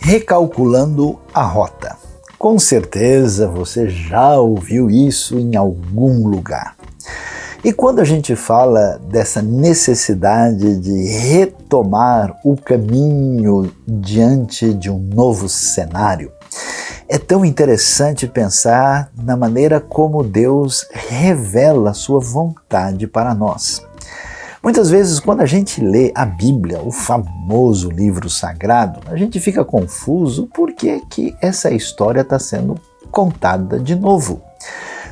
Recalculando a rota. Com certeza você já ouviu isso em algum lugar. E quando a gente fala dessa necessidade de retomar o caminho diante de um novo cenário, é tão interessante pensar na maneira como Deus revela a sua vontade para nós. Muitas vezes, quando a gente lê a Bíblia, o famoso livro sagrado, a gente fica confuso por que essa história está sendo contada de novo.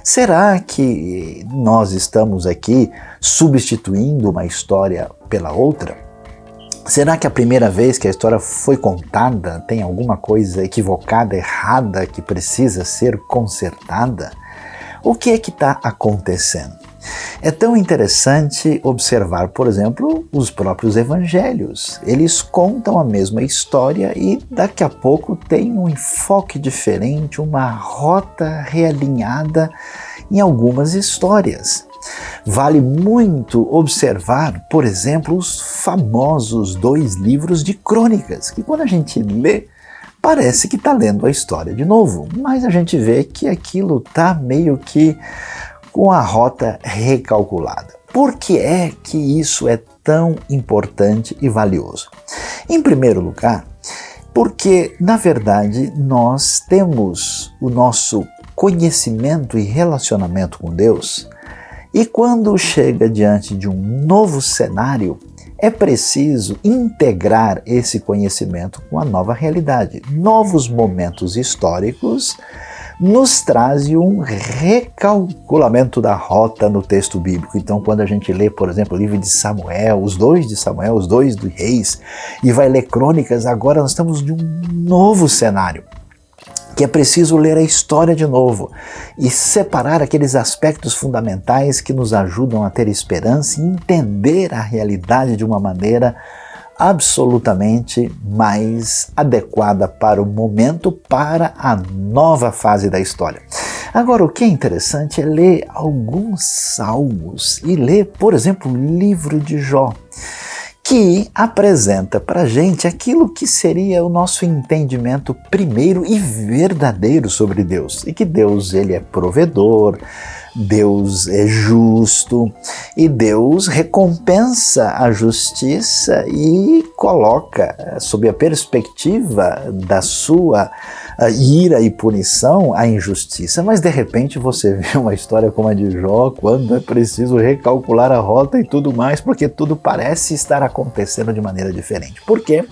Será que nós estamos aqui substituindo uma história pela outra? Será que a primeira vez que a história foi contada tem alguma coisa equivocada, errada, que precisa ser consertada? O que é que está acontecendo? É tão interessante observar, por exemplo, os próprios evangelhos. Eles contam a mesma história e daqui a pouco tem um enfoque diferente, uma rota realinhada em algumas histórias. Vale muito observar, por exemplo, os famosos 2 livros de crônicas, que quando a gente lê, parece que está lendo a história de novo, mas a gente vê que aquilo está meio que com a rota recalculada. Por que é que isso é tão importante e valioso? Em primeiro lugar, porque, na verdade, nós temos o nosso conhecimento e relacionamento com Deus, e quando chega diante de um novo cenário, é preciso integrar esse conhecimento com a nova realidade. Novos momentos históricos nos trazem um recalculamento da rota no texto bíblico. Então, quando a gente lê, por exemplo, o livro de Samuel, os 2 de Samuel, os 2 dos reis, e vai ler crônicas, agora nós estamos de um novo cenário, que é preciso ler a história de novo e separar aqueles aspectos fundamentais que nos ajudam a ter esperança e entender a realidade de uma maneira absolutamente mais adequada para o momento, para a nova fase da história. Agora, o que é interessante é ler alguns salmos e ler, por exemplo, o livro de Jó, que apresenta para a gente aquilo que seria o nosso entendimento primeiro e verdadeiro sobre Deus. E que Deus, ele é provedor, Deus é justo e Deus recompensa a justiça e coloca sob a perspectiva da sua ira e punição a injustiça. Mas de repente você vê uma história como a de Jó, quando é preciso recalcular a rota e tudo mais, porque tudo parece estar acontecendo de maneira diferente. Por quê?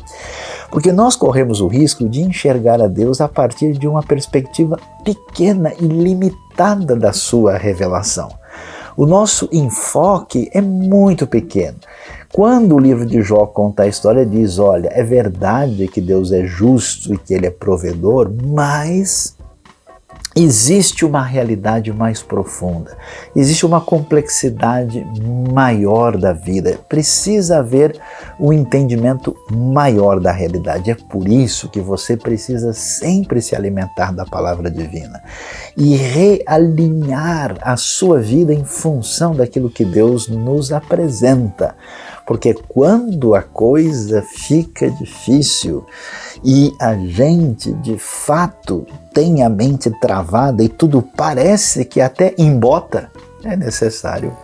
Porque nós corremos o risco de enxergar a Deus a partir de uma perspectiva pequena e limitada da sua revelação. O nosso enfoque é muito pequeno. Quando o livro de Jó conta a história, diz, olha, é verdade que Deus é justo e que Ele é provedor, mas existe uma realidade mais profunda, existe uma complexidade maior da vida, precisa haver um entendimento maior da realidade. É por isso que você precisa sempre se alimentar da palavra divina e realinhar a sua vida em função daquilo que Deus nos apresenta. Porque quando a coisa fica difícil e a gente, de fato, tem a mente travada e tudo parece que até embota, é necessário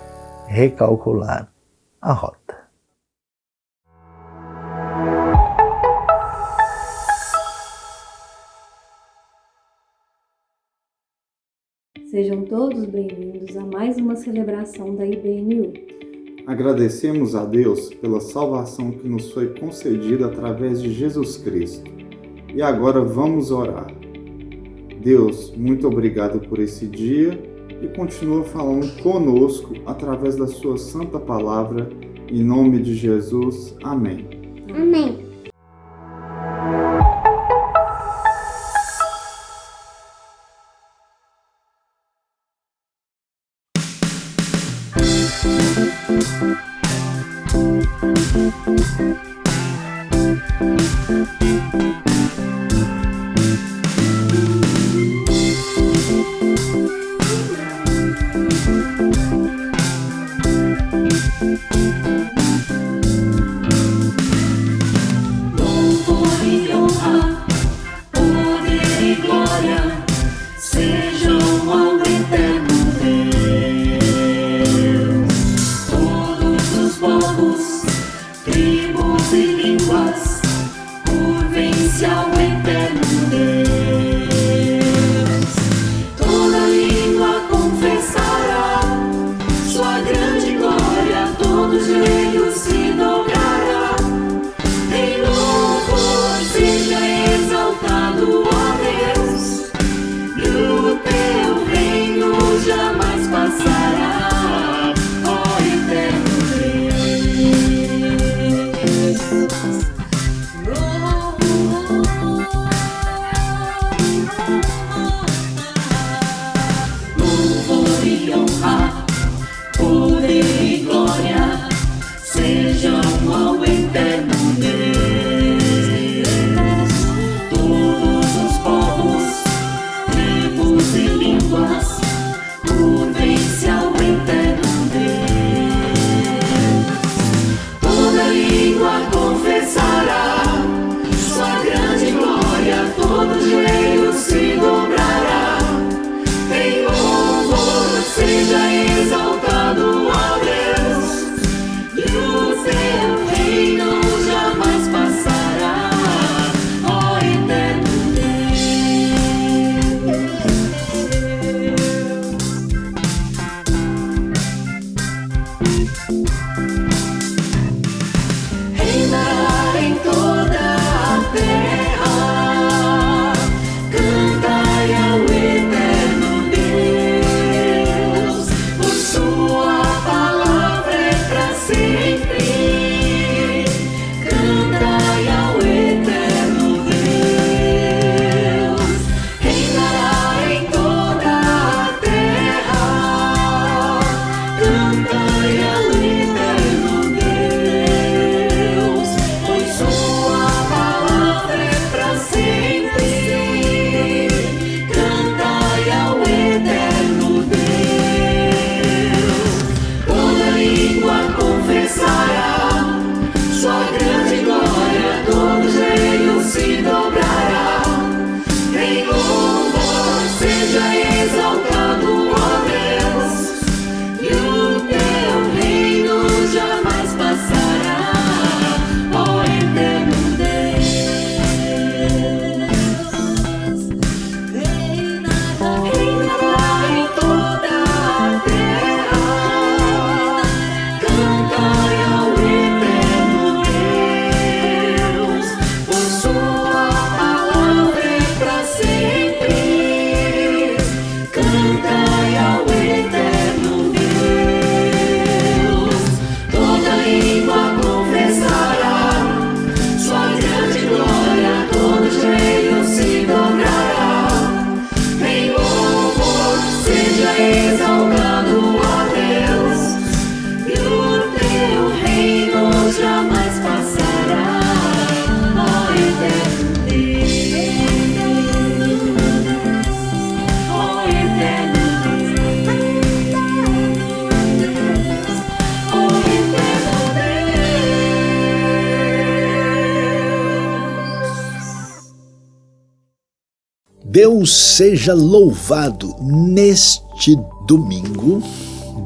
recalcular a rota. Sejam todos bem-vindos a mais uma celebração da IBNU. Agradecemos a Deus pela salvação que nos foi concedida através de Jesus Cristo. E agora vamos orar. Deus, muito obrigado por esse dia e continua falando conosco através da sua santa palavra. Em nome de Jesus. Amém. Amém. Reinará em toda a terra, cantai ao eterno Deus, pois sua palavra é para sempre. Cantai ao eterno Deus, reinará em toda a terra, cantai ao eterno Deus, pois sua palavra é para sempre. Cantai ao eterno Deus, toda língua confessará sua grande glória, todo joelho se dobrará. Em louvor seja exaltado, ó Deus, e o teu reino jamais passará, ó eterno Deus. Reinará em toda a terra, cantai ao eterno Deus, pois sua palavra é para sempre. Cantai ao eterno Deus, toda língua confessará sua grande glória, todo joelho se dobrará. Em louvor seja exaltado, ó Deus, e o teu reino jamais passará, ó eterno Deus, ó eterno Deus, ó eterno Deus. Deus seja louvado. Neste domingo,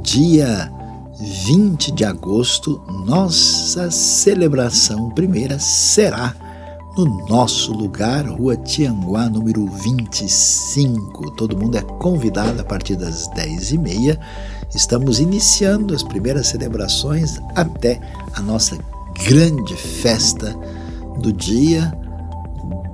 dia 20 de agosto, nossa celebração primeira será no nosso lugar, Rua Tianguá, número 25. Todo mundo é convidado a partir das 10h30. Estamos iniciando as primeiras celebrações até a nossa grande festa do dia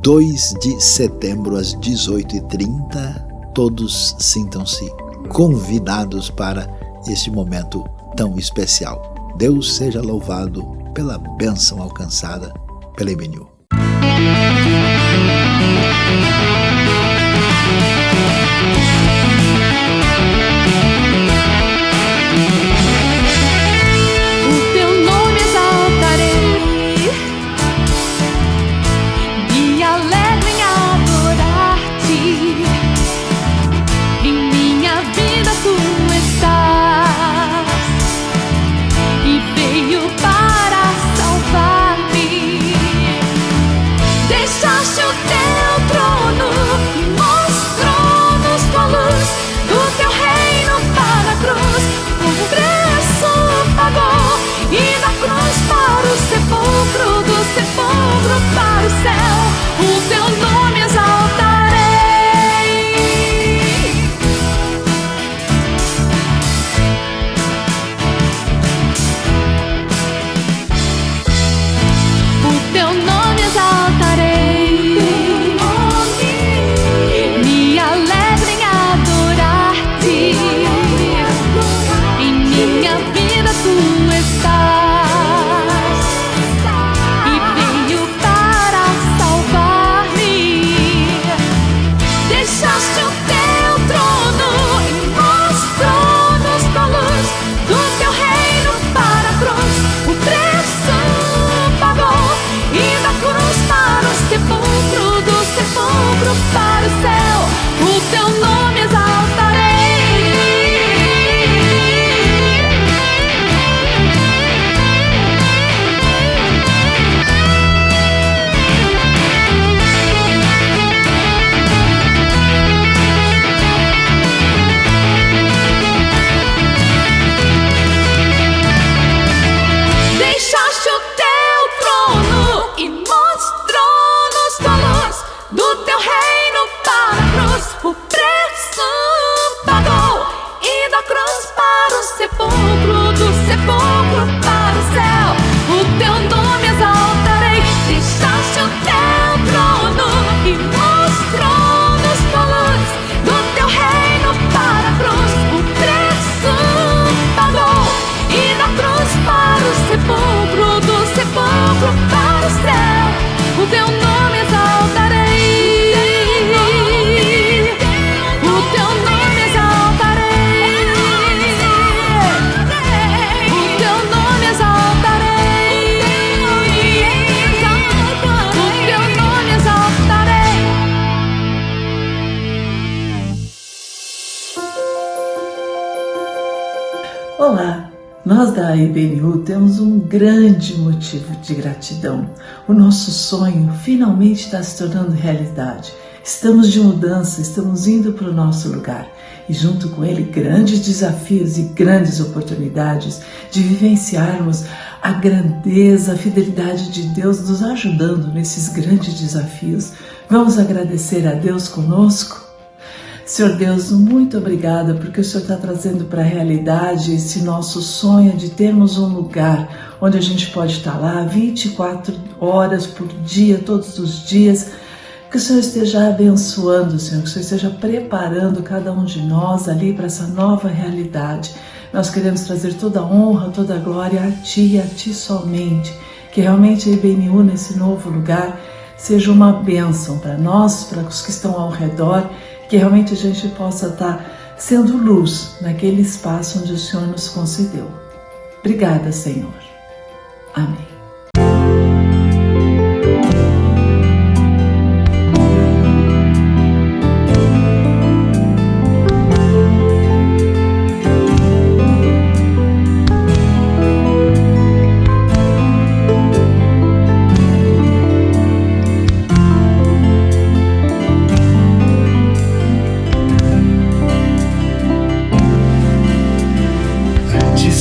2 de setembro, às 18h30. Todos sintam-se convidados para este momento tão especial. Deus seja louvado pela bênção alcançada pela IBNU. O teu nome exaltarei, me alegro em adorar-te. Em minha vida tu estás e veio para salvar-me. Deixaste o teu trono Nós da IBNU temos um grande motivo de gratidão. O nosso sonho finalmente está se tornando realidade. Estamos de mudança, estamos indo para o nosso lugar. E junto com ele, grandes desafios e grandes oportunidades de vivenciarmos a grandeza, a fidelidade de Deus nos ajudando nesses grandes desafios. Vamos agradecer a Deus conosco? Senhor Deus, muito obrigada porque o Senhor está trazendo para a realidade esse nosso sonho de termos um lugar onde a gente pode estar lá 24 horas por dia, todos os dias. Que o Senhor esteja abençoando, Senhor, que o Senhor esteja preparando cada um de nós ali para essa nova realidade. Nós queremos trazer toda a honra, toda a glória a Ti e a Ti somente. Que realmente a IBNU nesse novo lugar seja uma bênção para nós, para os que estão ao redor, que realmente a gente possa estar sendo luz naquele espaço onde o Senhor nos concedeu. Obrigada, Senhor. Amém.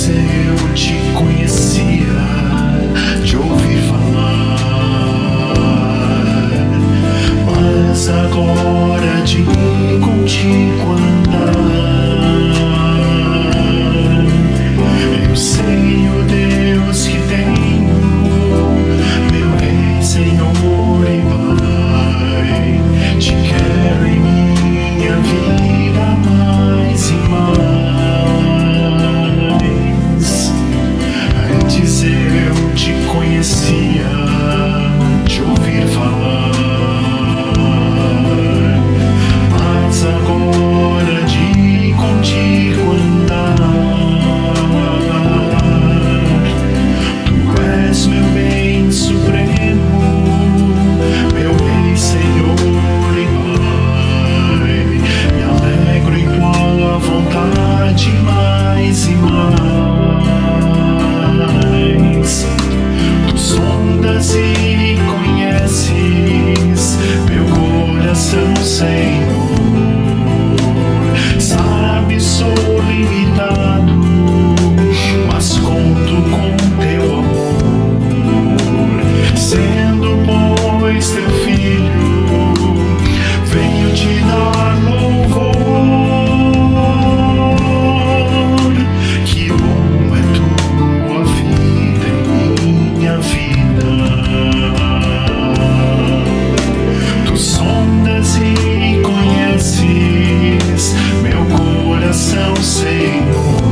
Eu te conhecia de ouvir falar, mas agora de contigo andar, eu sei o Deus que tenho, meu Rei, Senhor e Pai. Te quero em minha vida mais e mais. Eu te conhecia de ouvir falar, mas agora de contigo andar. Tu és meu bem supremo, meu Rei, Senhor e Pai. Me alegro em tua vontade mais e mais. Tu sondas e conheces meu coração, Senhor. Sabe, sou limitado, mas conto com teu amor. Sendo, pois, teu filho, venho te dar louvor. Que bom é tua vida em minha vida. Tu sondas e conheces meu coração, Senhor.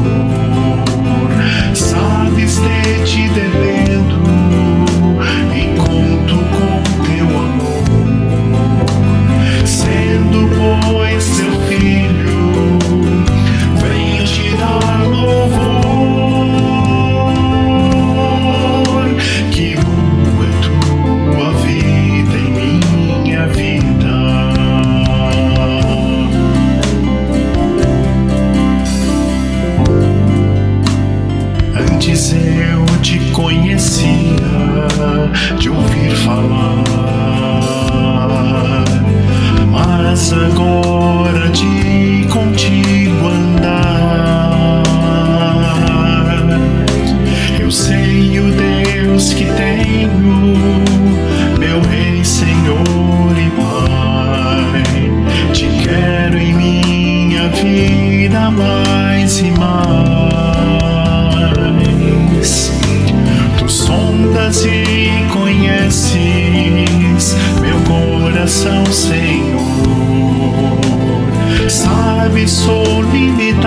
Sabes de te devendo e conto com teu amor. Sendo, pois, teu filho, venho te dar louvor. Que bom é tua vida em minha vida. Antes eu te conhecia de ouvir falar, mas agora de contigo andar. Eu sei o Deus que tenho, meu Rei, Senhor e Pai. Te quero em minha vida mais e mais. Tu sondas e conheces meu coração, Senhor. Sabe, sou limitado,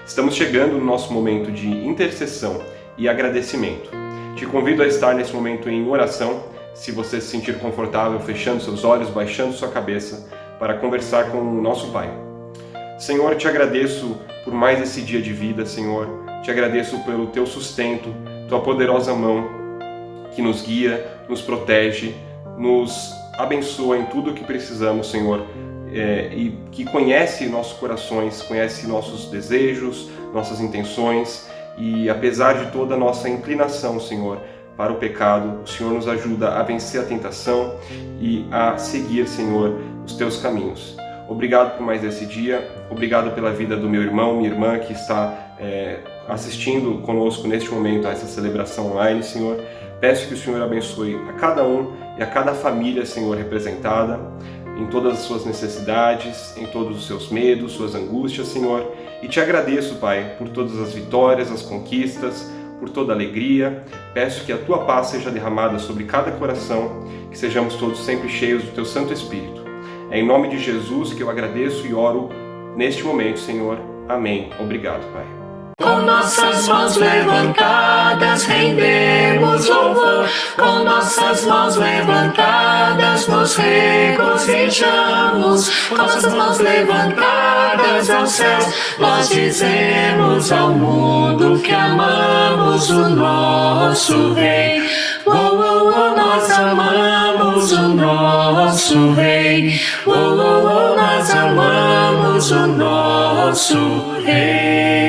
Estamos chegando no nosso momento de intercessão e agradecimento. Te convido a estar nesse momento em oração, se você se sentir confortável, fechando seus olhos, baixando sua cabeça, para conversar com o nosso Pai. Senhor, te agradeço por mais esse dia de vida, Senhor. Te agradeço pelo teu sustento, tua poderosa mão que nos guia, nos protege, nos abençoa em tudo o que precisamos, Senhor. E que conhece nossos corações, conhece nossos desejos, nossas intenções, e apesar de toda a nossa inclinação, Senhor, para o pecado, o Senhor nos ajuda a vencer a tentação e a seguir, Senhor, os teus caminhos. Obrigado por mais esse dia, obrigado pela vida do meu irmão, minha irmã que está assistindo conosco neste momento a essa celebração online, Senhor. Peço que o Senhor abençoe a cada um e a cada família, Senhor, representada, em todas as suas necessidades, em todos os seus medos, suas angústias, Senhor. E te agradeço, Pai, por todas as vitórias, as conquistas, por toda a alegria. Peço que a Tua paz seja derramada sobre cada coração, que sejamos todos sempre cheios do Teu Santo Espírito. É em nome de Jesus que eu agradeço e oro neste momento, Senhor. Amém. Obrigado, Pai. Com nossas mãos levantadas rendemos louvor, com nossas mãos levantadas nos regozijamos, com nossas mãos levantadas aos céus, nós dizemos ao mundo que amamos o nosso Rei. Oh, oh, oh, nós amamos o nosso Rei. Oh, oh, oh, nós amamos o nosso Rei.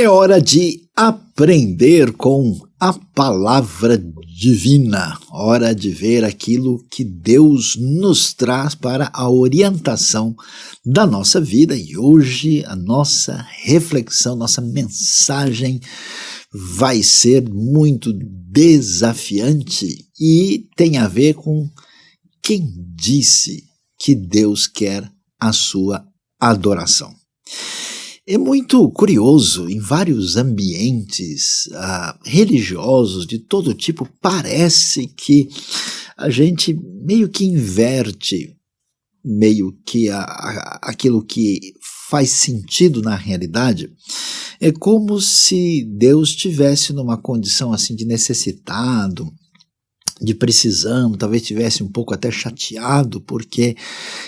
É hora de aprender com a palavra divina, hora de ver aquilo que Deus nos traz para a orientação da nossa vida. E hoje a nossa reflexão, nossa mensagem vai ser muito desafiante e tem a ver com quem disse que Deus quer a sua adoração. É muito curioso, em vários ambientes religiosos de todo tipo, parece que a gente meio que inverte meio que aquilo que faz sentido na realidade. É como se Deus estivesse numa condição assim de necessitado, de precisão, talvez estivesse um pouco até chateado, porque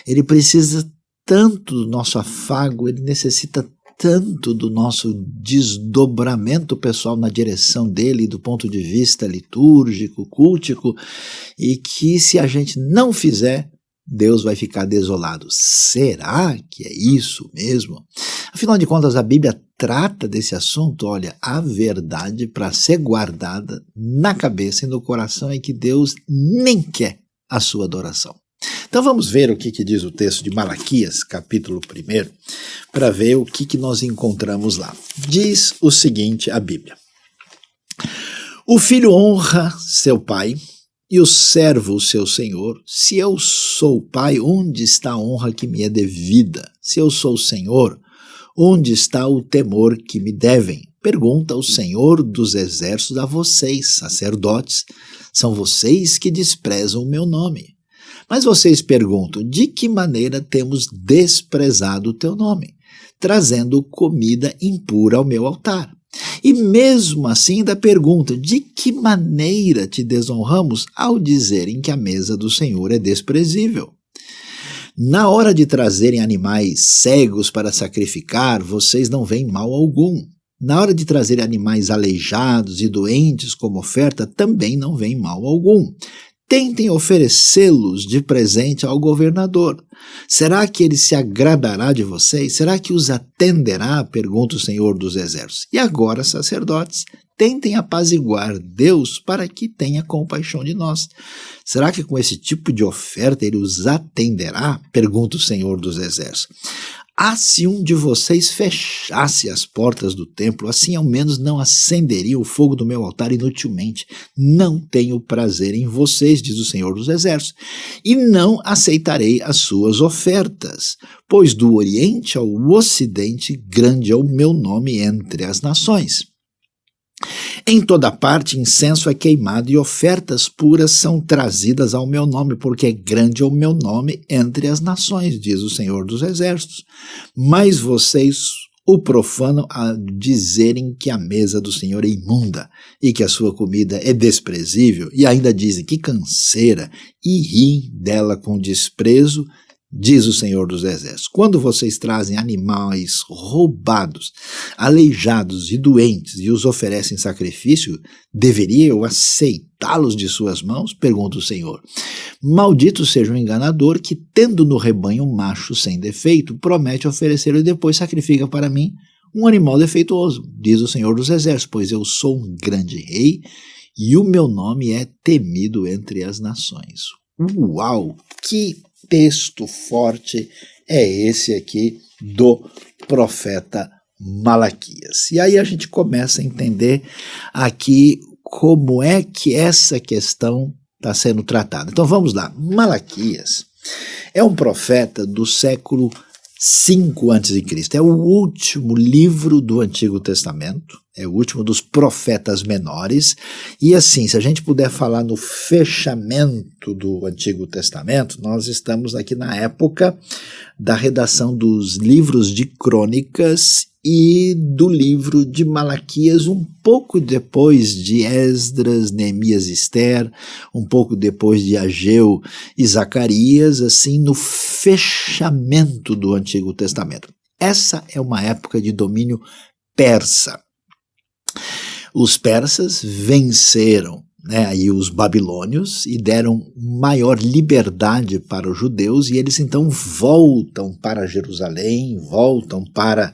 ele precisa tanto do nosso afago, ele necessita tanto do nosso desdobramento pessoal na direção dele, do ponto de vista litúrgico, cultico, e que se a gente não fizer, Deus vai ficar desolado. Será que é isso mesmo? Afinal de contas, a Bíblia trata desse assunto. Olha, a verdade para ser guardada na cabeça e no coração é que Deus nem quer a sua adoração. Então vamos ver o que diz o texto de Malaquias, capítulo 1, para ver o que nós encontramos lá. Diz o seguinte a Bíblia: o filho honra seu pai e o servo seu senhor. Se eu sou pai, onde está a honra que me é devida? Se eu sou senhor, onde está o temor que me devem? Pergunta o Senhor dos exércitos a vocês, sacerdotes. São vocês que desprezam o meu nome. Mas vocês perguntam, de que maneira temos desprezado o teu nome, trazendo comida impura ao meu altar? E mesmo assim ainda perguntam, de que maneira te desonramos ao dizerem que a mesa do Senhor é desprezível? Na hora de trazerem animais cegos para sacrificar, vocês não veem mal algum. Na hora de trazerem animais aleijados e doentes como oferta, também não veem mal algum. Tentem oferecê-los de presente ao governador. Será que ele se agradará de vocês? Será que os atenderá? Pergunta o Senhor dos Exércitos. E agora, sacerdotes, tentem apaziguar Deus para que tenha compaixão de nós. Será que com esse tipo de oferta ele os atenderá? Pergunta o Senhor dos Exércitos. Ah, se um de vocês fechasse as portas do templo, assim ao menos não acenderia o fogo do meu altar inutilmente. Não tenho prazer em vocês, diz o Senhor dos Exércitos, e não aceitarei as suas ofertas, pois do Oriente ao Ocidente grande é o meu nome entre as nações. Em toda parte incenso é queimado e ofertas puras são trazidas ao meu nome, porque grande é o meu nome entre as nações, diz o Senhor dos Exércitos. Mas vocês o profanam a dizerem que a mesa do Senhor é imunda e que a sua comida é desprezível, e ainda dizem que canseira e riem dela com desprezo, diz o Senhor dos Exércitos. Quando vocês trazem animais roubados, aleijados e doentes e os oferecem sacrifício, deveria eu aceitá-los de suas mãos? Pergunta o Senhor. Maldito seja o enganador que, tendo no rebanho um macho sem defeito, promete oferecê-lo e depois sacrifica para mim um animal defeituoso, diz o Senhor dos Exércitos, pois eu sou um grande rei e o meu nome é temido entre as nações. Uau! Que texto forte é esse aqui do profeta Malaquias. E aí a gente começa a entender aqui como é que essa questão está sendo tratada. Então vamos lá. Malaquias é um profeta do século 5 a.C. É o último livro do Antigo Testamento, é o último dos profetas menores, e assim, se a gente puder falar no fechamento do Antigo Testamento, nós estamos aqui na época da redação dos livros de Crônicas e do livro de Malaquias, um pouco depois de Esdras, Neemias e Ester, um pouco depois de Ageu e Zacarias, assim, no fechamento do Antigo Testamento. Essa é uma época de domínio persa. Os persas venceram né, aí os babilônios e deram maior liberdade para os judeus, e eles então voltam para Jerusalém, voltam para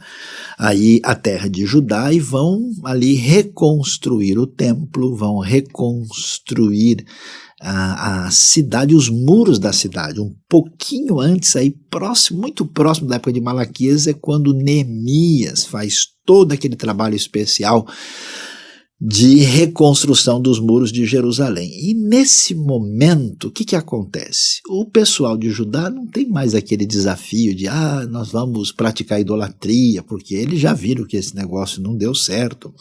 aí a terra de Judá e vão ali reconstruir o templo, vão reconstruir a cidade, os muros da cidade. Um pouquinho antes, aí próximo, muito próximo da época de Malaquias, é quando Neemias faz todo aquele trabalho especial de reconstrução dos muros de Jerusalém. E nesse momento, o que acontece? O pessoal de Judá não tem mais aquele desafio de nós vamos praticar idolatria, porque eles já viram que esse negócio não deu certo.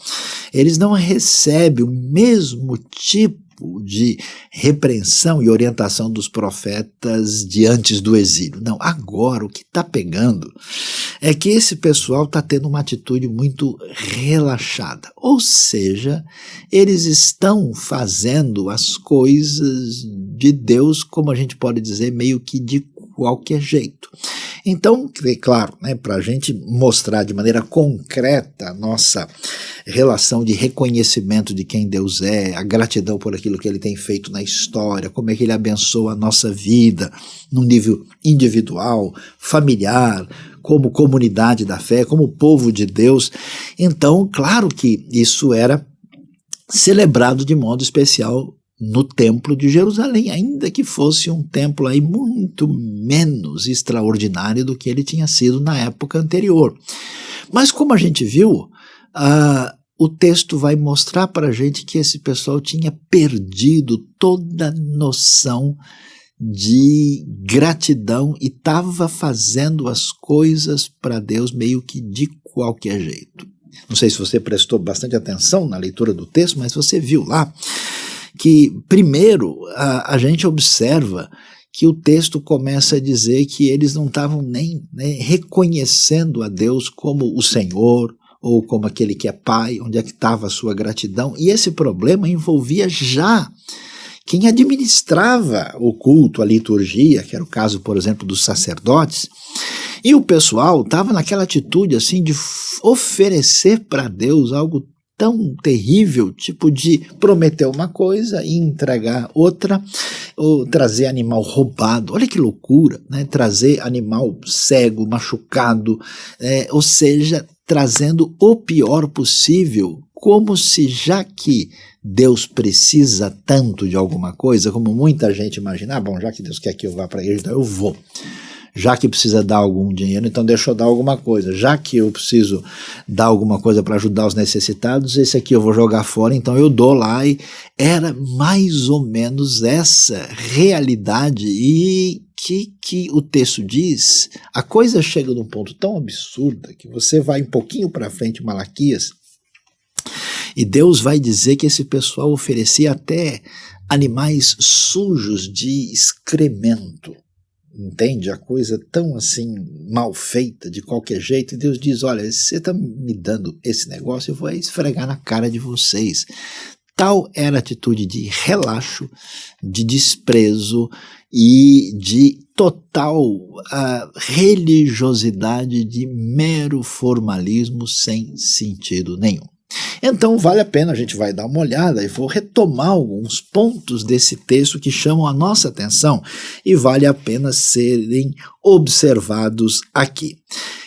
Eles não recebem o mesmo tipo de repreensão e orientação dos profetas de antes do exílio. Não, agora o que está pegando é que esse pessoal está tendo uma atitude muito relaxada, ou seja, eles estão fazendo as coisas de Deus, como a gente pode dizer, meio que de qualquer jeito. Então, é claro, né, para a gente mostrar de maneira concreta a nossa relação de reconhecimento de quem Deus é, a gratidão por aquilo que Ele tem feito na história, como é que Ele abençoa a nossa vida no nível individual, familiar, como comunidade da fé, como povo de Deus. Então, claro que isso era celebrado de modo especial no templo de Jerusalém, ainda que fosse um templo aí muito menos extraordinário do que ele tinha sido na época anterior. Mas como a gente viu, o texto vai mostrar para a gente que esse pessoal tinha perdido toda noção de gratidão e estava fazendo as coisas para Deus meio que de qualquer jeito. Não sei se você prestou bastante atenção na leitura do texto, mas você viu lá que, primeiro, a gente observa que o texto começa a dizer que eles não estavam nem reconhecendo a Deus como o Senhor, ou como aquele que é Pai, onde é que estava a sua gratidão, e esse problema envolvia já quem administrava o culto, a liturgia, que era o caso, por exemplo, dos sacerdotes, e o pessoal estava naquela atitude assim de oferecer para Deus algo tão terrível, tipo de prometer uma coisa e entregar outra, ou trazer animal roubado, olha que loucura, né? Trazer animal cego, machucado, ou seja, trazendo o pior possível, como se já que Deus precisa tanto de alguma coisa, como muita gente imagina, bom, já que Deus quer que eu vá para a igreja, então eu vou. Já que precisa dar algum dinheiro, então deixa eu dar alguma coisa. Já que eu preciso dar alguma coisa para ajudar os necessitados, esse aqui eu vou jogar fora, então eu dou lá. E era mais ou menos essa realidade. E que o texto diz, a coisa chega num ponto tão absurda que você vai um pouquinho para frente, Malaquias, e Deus vai dizer que esse pessoal oferecia até animais sujos de excremento. Entende? A coisa tão assim mal feita, de qualquer jeito, e Deus diz, olha, você está me dando esse negócio, eu vou esfregar na cara de vocês. Tal era a atitude de relaxo, de desprezo e de total religiosidade, de mero formalismo sem sentido nenhum. Então vale a pena, a gente vai dar uma olhada e vou retomar alguns pontos desse texto que chamam a nossa atenção e vale a pena serem observados aqui.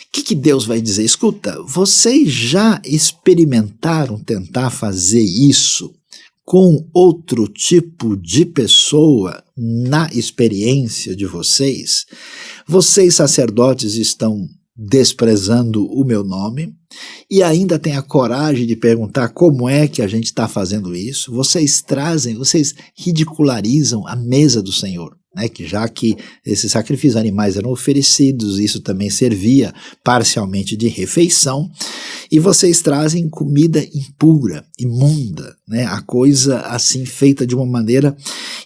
O que Deus vai dizer? Escuta, vocês já experimentaram tentar fazer isso com outro tipo de pessoa na experiência de vocês? Vocês, sacerdotes, estão desprezando o meu nome e ainda tem a coragem de perguntar como é que a gente está fazendo isso. Vocês ridicularizam a mesa do Senhor, né? Que já que esses sacrifícios animais eram oferecidos, isso também servia parcialmente de refeição, e vocês trazem comida impura, imunda, né? A coisa assim feita de uma maneira.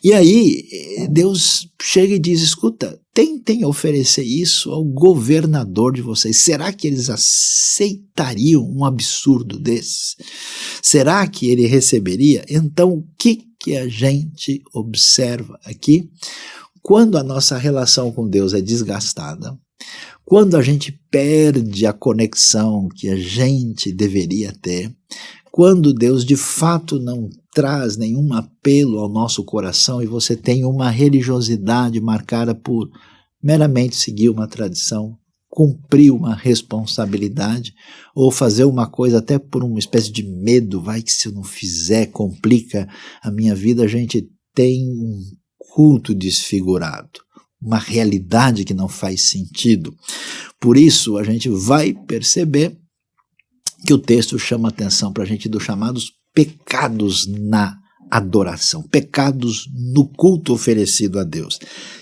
E aí Deus chega e diz, escuta, tentem oferecer isso ao governador de vocês. Será que eles aceitariam um absurdo desse? Será que ele receberia? Então, o que a gente observa aqui? Quando a nossa relação com Deus é desgastada, quando a gente perde a conexão que a gente deveria ter, quando Deus de fato não traz nenhum apelo ao nosso coração e você tem uma religiosidade marcada por meramente seguir uma tradição, cumprir uma responsabilidade ou fazer uma coisa até por uma espécie de medo, vai que se eu não fizer complica a minha vida, a gente tem um culto desfigurado, uma realidade que não faz sentido. Por isso a gente vai perceber que o texto chama atenção para a gente dos chamados pecados na adoração, pecados no culto oferecido a Deus. O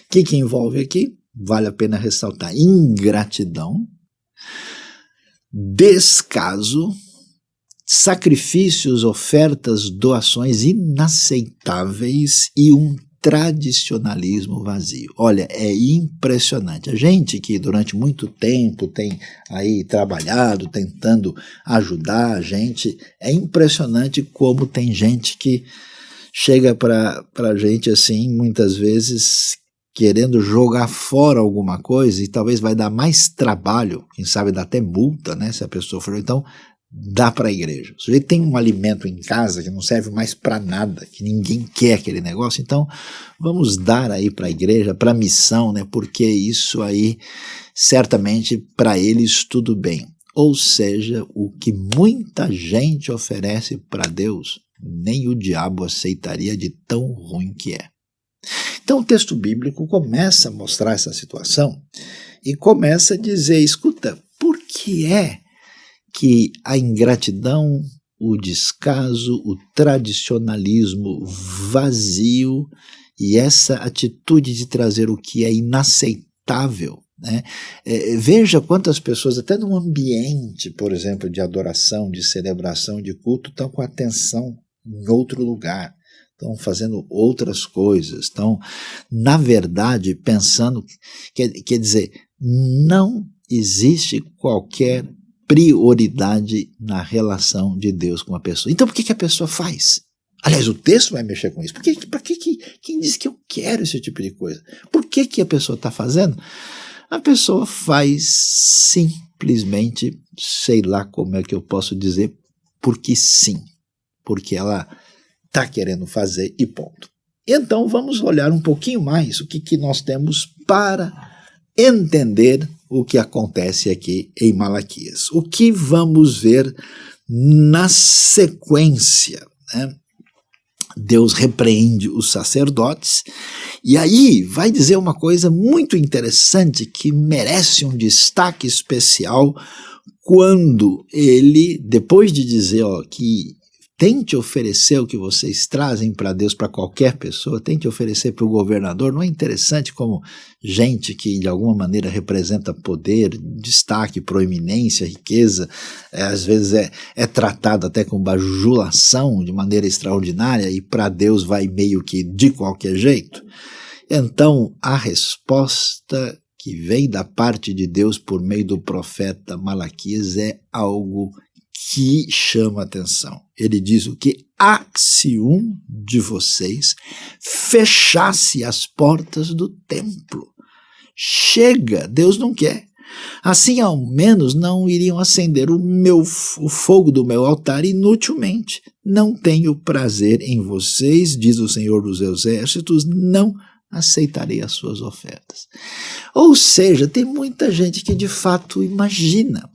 que envolve aqui? Vale a pena ressaltar: ingratidão, descaso, sacrifícios, ofertas, doações inaceitáveis e um tradicionalismo vazio. Olha, é impressionante. A gente que durante muito tempo tem aí trabalhado, tentando ajudar a gente, é impressionante como tem gente que chega para a gente assim, muitas vezes querendo jogar fora alguma coisa e talvez vai dar mais trabalho, quem sabe dá até multa, né, se a pessoa for. Então, dá para a igreja. O sujeito tem um alimento em casa que não serve mais para nada, que ninguém quer aquele negócio, então vamos dar aí para a igreja, para a missão, né? Porque isso aí, certamente, para eles tudo bem. Ou seja, o que muita gente oferece para Deus, nem o diabo aceitaria de tão ruim que é. Então o texto bíblico começa a mostrar essa situação e começa a dizer, escuta, por que é que a ingratidão, o descaso, o tradicionalismo vazio e essa atitude de trazer o que é inaceitável, né? Veja quantas pessoas, até num ambiente, por exemplo, de adoração, de celebração, de culto, estão com a atenção em outro lugar, estão fazendo outras coisas, estão, na verdade, pensando, quer dizer, não existe qualquer prioridade na relação de Deus com a pessoa. Então por que a pessoa faz? Aliás, o texto vai mexer com isso. Quem diz que eu quero esse tipo de coisa? Por que a pessoa está fazendo? A pessoa faz simplesmente, sei lá como é que eu posso dizer, porque sim. Porque ela está querendo fazer e ponto. Então vamos olhar um pouquinho mais o que nós temos para entender o que acontece aqui em Malaquias. O que vamos ver na sequência, né? Deus repreende os sacerdotes e aí vai dizer uma coisa muito interessante que merece um destaque especial quando ele, depois de dizer que tente oferecer o que vocês trazem para Deus, para qualquer pessoa, tente oferecer para o governador. Não é interessante como gente que de alguma maneira representa poder, destaque, proeminência, riqueza, às vezes é tratado até com bajulação de maneira extraordinária e para Deus vai meio que de qualquer jeito? Então a resposta que vem da parte de Deus por meio do profeta Malaquias é algo que chama atenção. Ele diz o que? Se um de vocês fechasse as portas do templo. Chega, Deus não quer. Assim ao menos não iriam acender o fogo do meu altar inutilmente. Não tenho prazer em vocês, diz o Senhor dos Exércitos, não aceitarei as suas ofertas. Ou seja, tem muita gente que de fato imagina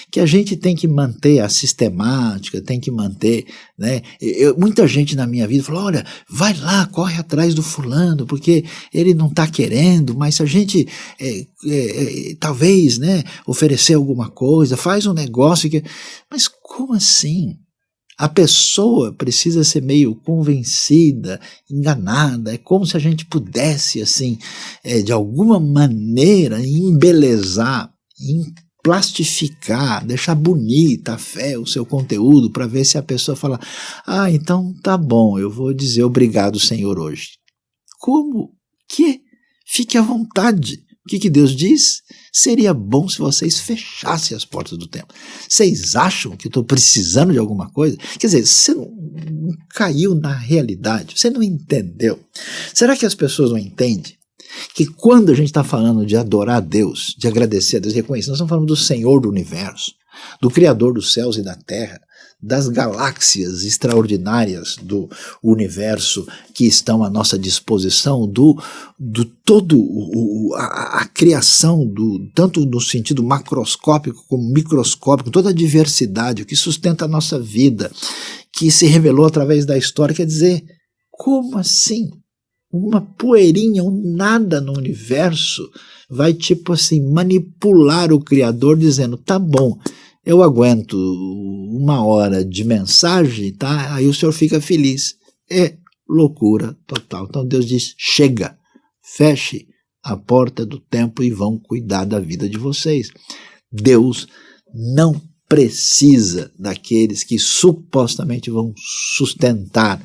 que a gente tem que manter a sistemática, tem que manter, né? Muita gente na minha vida falou, olha, vai lá, corre atrás do fulano, porque ele não está querendo, mas se a gente talvez, né, oferecer alguma coisa, faz um negócio que... Mas como assim? A pessoa precisa ser meio convencida, enganada, é como se a gente pudesse, assim, de alguma maneira, embelezar, plastificar, deixar bonita a fé, o seu conteúdo, para ver se a pessoa fala, então tá bom, eu vou dizer obrigado, Senhor, hoje. Como que? Fique à vontade. O que Deus diz? Seria bom se vocês fechassem as portas do templo. Vocês acham que eu estou precisando de alguma coisa? Quer dizer, você não caiu na realidade, você não entendeu. Será que as pessoas não entendem que quando a gente está falando de adorar a Deus, de agradecer a Deus, reconhecer, nós estamos falando do Senhor do universo, do Criador dos céus e da terra, das galáxias extraordinárias do universo que estão à nossa disposição, do todo a criação, tanto no sentido macroscópico como microscópico, toda a diversidade, o que sustenta a nossa vida, que se revelou através da história. Quer dizer, como assim? Uma poeirinha, um nada no universo vai, tipo assim, manipular o Criador dizendo, tá bom, eu aguento 1 hora de mensagem, tá? Aí o senhor fica feliz. É loucura total. Então Deus diz, chega, feche a porta do tempo e vão cuidar da vida de vocês. Deus não precisa daqueles que supostamente vão sustentar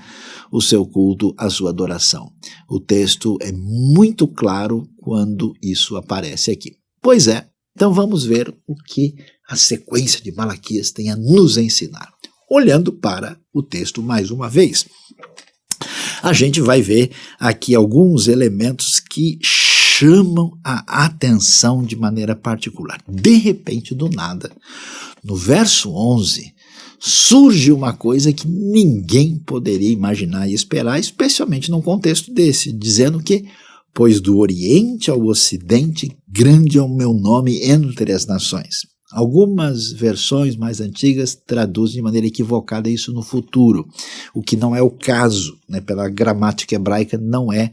o seu culto, a sua adoração. O texto é muito claro quando isso aparece aqui. Pois é, então vamos ver o que a sequência de Malaquias tem a nos ensinar. Olhando para o texto mais uma vez, a gente vai ver aqui alguns elementos que chamam a atenção de maneira particular. De repente, do nada, no verso 11, surge uma coisa que ninguém poderia imaginar e esperar, especialmente num contexto desse, dizendo que, pois do Oriente ao Ocidente, grande é o meu nome entre as nações. Algumas versões mais antigas traduzem de maneira equivocada isso no futuro, o que não é o caso, né? Pela gramática hebraica não é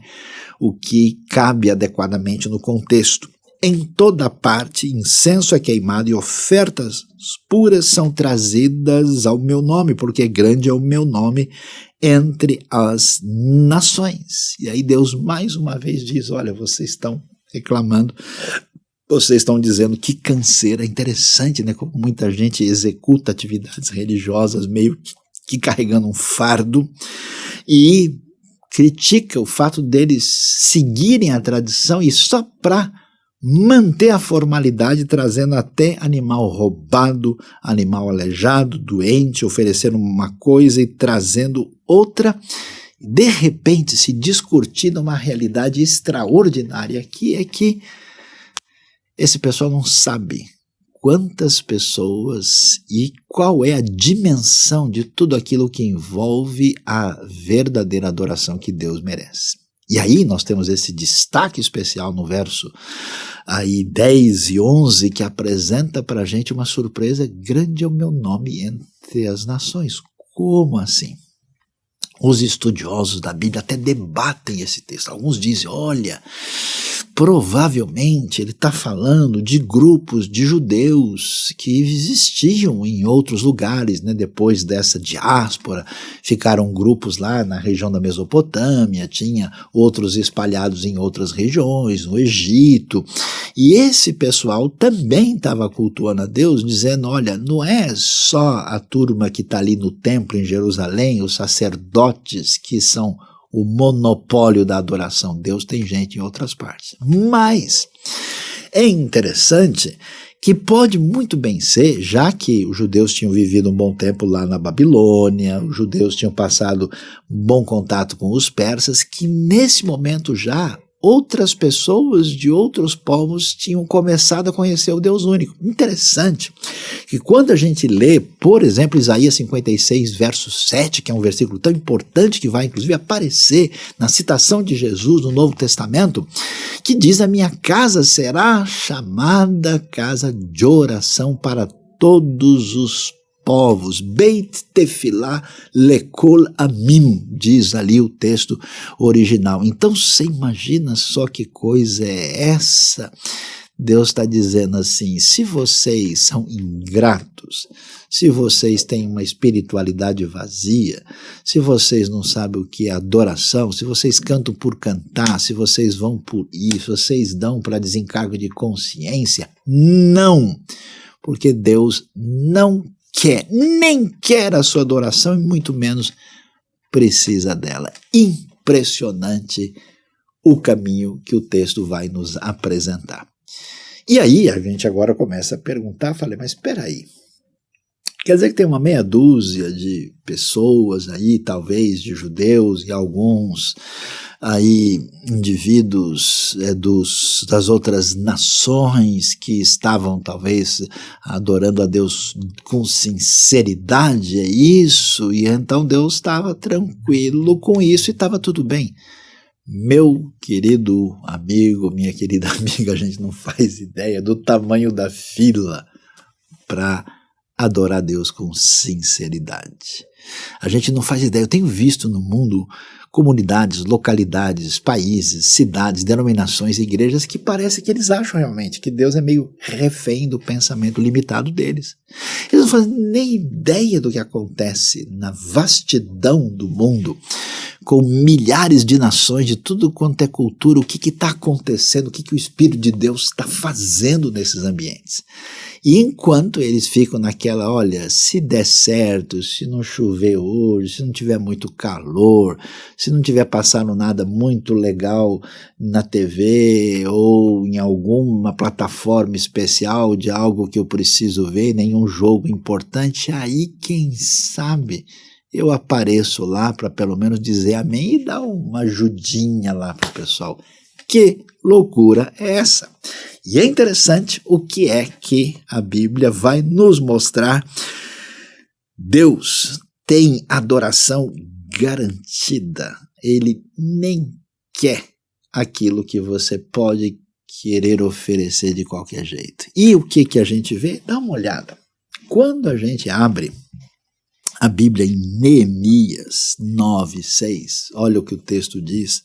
o que cabe adequadamente no contexto. Em toda parte, incenso é queimado e ofertas puras são trazidas ao meu nome, porque grande é o meu nome entre as nações. E aí Deus mais uma vez diz, olha, vocês estão reclamando, vocês estão dizendo que canseira. É interessante, né, como muita gente executa atividades religiosas meio que carregando um fardo e critica o fato deles seguirem a tradição e só para manter a formalidade, trazendo até animal roubado, animal aleijado, doente, oferecendo uma coisa e trazendo outra. De repente se discutindo uma realidade extraordinária aqui, é que esse pessoal não sabe quantas pessoas e qual é a dimensão de tudo aquilo que envolve a verdadeira adoração que Deus merece. E aí nós temos esse destaque especial no verso aí 10 e 11 que apresenta para a gente uma surpresa. Grande é o meu nome entre as nações. Como assim? Os estudiosos da Bíblia até debatem esse texto. Alguns dizem, olha, provavelmente ele está falando de grupos de judeus que existiam em outros lugares, né? Depois dessa diáspora, ficaram grupos lá na região da Mesopotâmia, tinha outros espalhados em outras regiões, no Egito, e esse pessoal também estava cultuando a Deus, dizendo, olha, não é só a turma que está ali no templo em Jerusalém, os sacerdotes que são o monopólio da adoração. Deus tem gente em outras partes. Mas é interessante que pode muito bem ser, já que os judeus tinham vivido um bom tempo lá na Babilônia, os judeus tinham passado um bom contato com os persas, que nesse momento já outras pessoas de outros povos tinham começado a conhecer o Deus único. Interessante que quando a gente lê, por exemplo, Isaías 56, verso 7, que é um versículo tão importante que vai inclusive aparecer na citação de Jesus no Novo Testamento, que diz, a minha casa será chamada casa de oração para todos os povos, Beit Tefilá Lekol Amim, diz ali o texto original. Então você imagina só que coisa é essa? Deus está dizendo assim, se vocês são ingratos, se vocês têm uma espiritualidade vazia, se vocês não sabem o que é adoração, se vocês cantam por cantar, se vocês vão por isso, vocês dão para desencargo de consciência, não, porque Deus não nem quer a sua adoração e muito menos precisa dela. Impressionante o caminho que o texto vai nos apresentar. E aí a gente agora começa a perguntar, falei, mas espera aí, quer dizer que tem uma meia dúzia de pessoas aí, talvez de judeus e alguns aí indivíduos das outras nações que estavam talvez adorando a Deus com sinceridade, é isso, e então Deus estava tranquilo com isso e estava tudo bem. Meu querido amigo, minha querida amiga, a gente não faz ideia do tamanho da fila para adorar Deus com sinceridade. A gente não faz ideia. Eu tenho visto no mundo comunidades, localidades, países, cidades, denominações, igrejas que parece que eles acham realmente que Deus é meio refém do pensamento limitado deles. Eles não fazem nem ideia do que acontece na vastidão do mundo, com milhares de nações, de tudo quanto é cultura, o que está acontecendo, o que o Espírito de Deus está fazendo nesses ambientes. E enquanto eles ficam naquela, olha, se der certo, se não chover hoje, se não tiver muito calor, se não tiver passando nada muito legal na TV ou em alguma plataforma especial de algo que eu preciso ver, nenhum jogo importante, aí quem sabe eu apareço lá para pelo menos dizer amém e dar uma ajudinha lá para o pessoal. Que loucura é essa? E é interessante o que é que a Bíblia vai nos mostrar. Deus tem adoração garantida. Ele nem quer aquilo que você pode querer oferecer de qualquer jeito. E o que a gente vê? Dá uma olhada. Quando a gente abre a Bíblia em Neemias 9:6, olha o que o texto diz.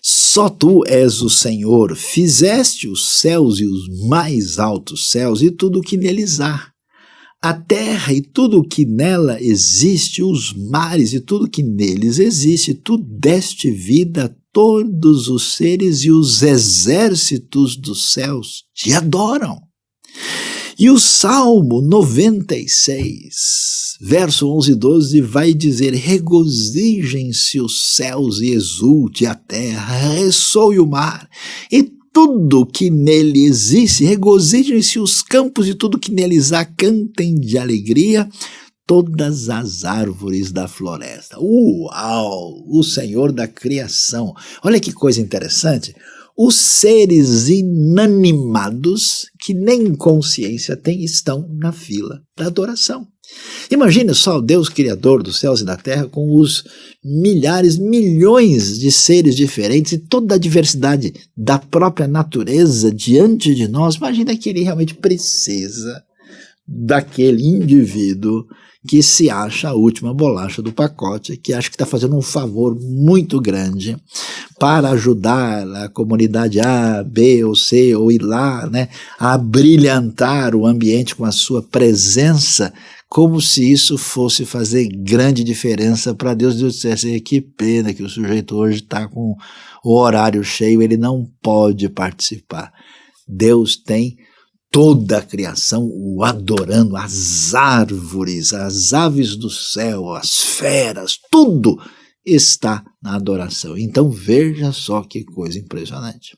Só tu és o Senhor, fizeste os céus e os mais altos céus e tudo o que neles há. A terra e tudo o que nela existe, os mares e tudo o que neles existe, tu deste vida a todos os seres e os exércitos dos céus te adoram. E o Salmo 96, verso 11 e 12, vai dizer: regozijem-se os céus e exulte a terra, ressoe o mar, e tudo que nele existe, regozijem-se os campos e tudo que neles há, cantem de alegria todas as árvores da floresta. Uau! O Senhor da criação. Olha que coisa interessante. Os seres inanimados, que nem consciência têm, estão na fila da adoração. Imagine só o Deus Criador dos céus e da terra com os milhares, milhões de seres diferentes e toda a diversidade da própria natureza diante de nós. Imagina que ele realmente precisa daquele indivíduo que se acha a última bolacha do pacote, que acha que está fazendo um favor muito grande para ajudar a comunidade A, B ou C, ou ir lá, né, a brilhantar o ambiente com a sua presença, como se isso fosse fazer grande diferença para Deus. Deus dissesse: que pena que o sujeito hoje está com o horário cheio, ele não pode participar. Deus tem toda a criação o adorando, as árvores, as aves do céu, as feras, tudo está na adoração. Então veja só que coisa impressionante.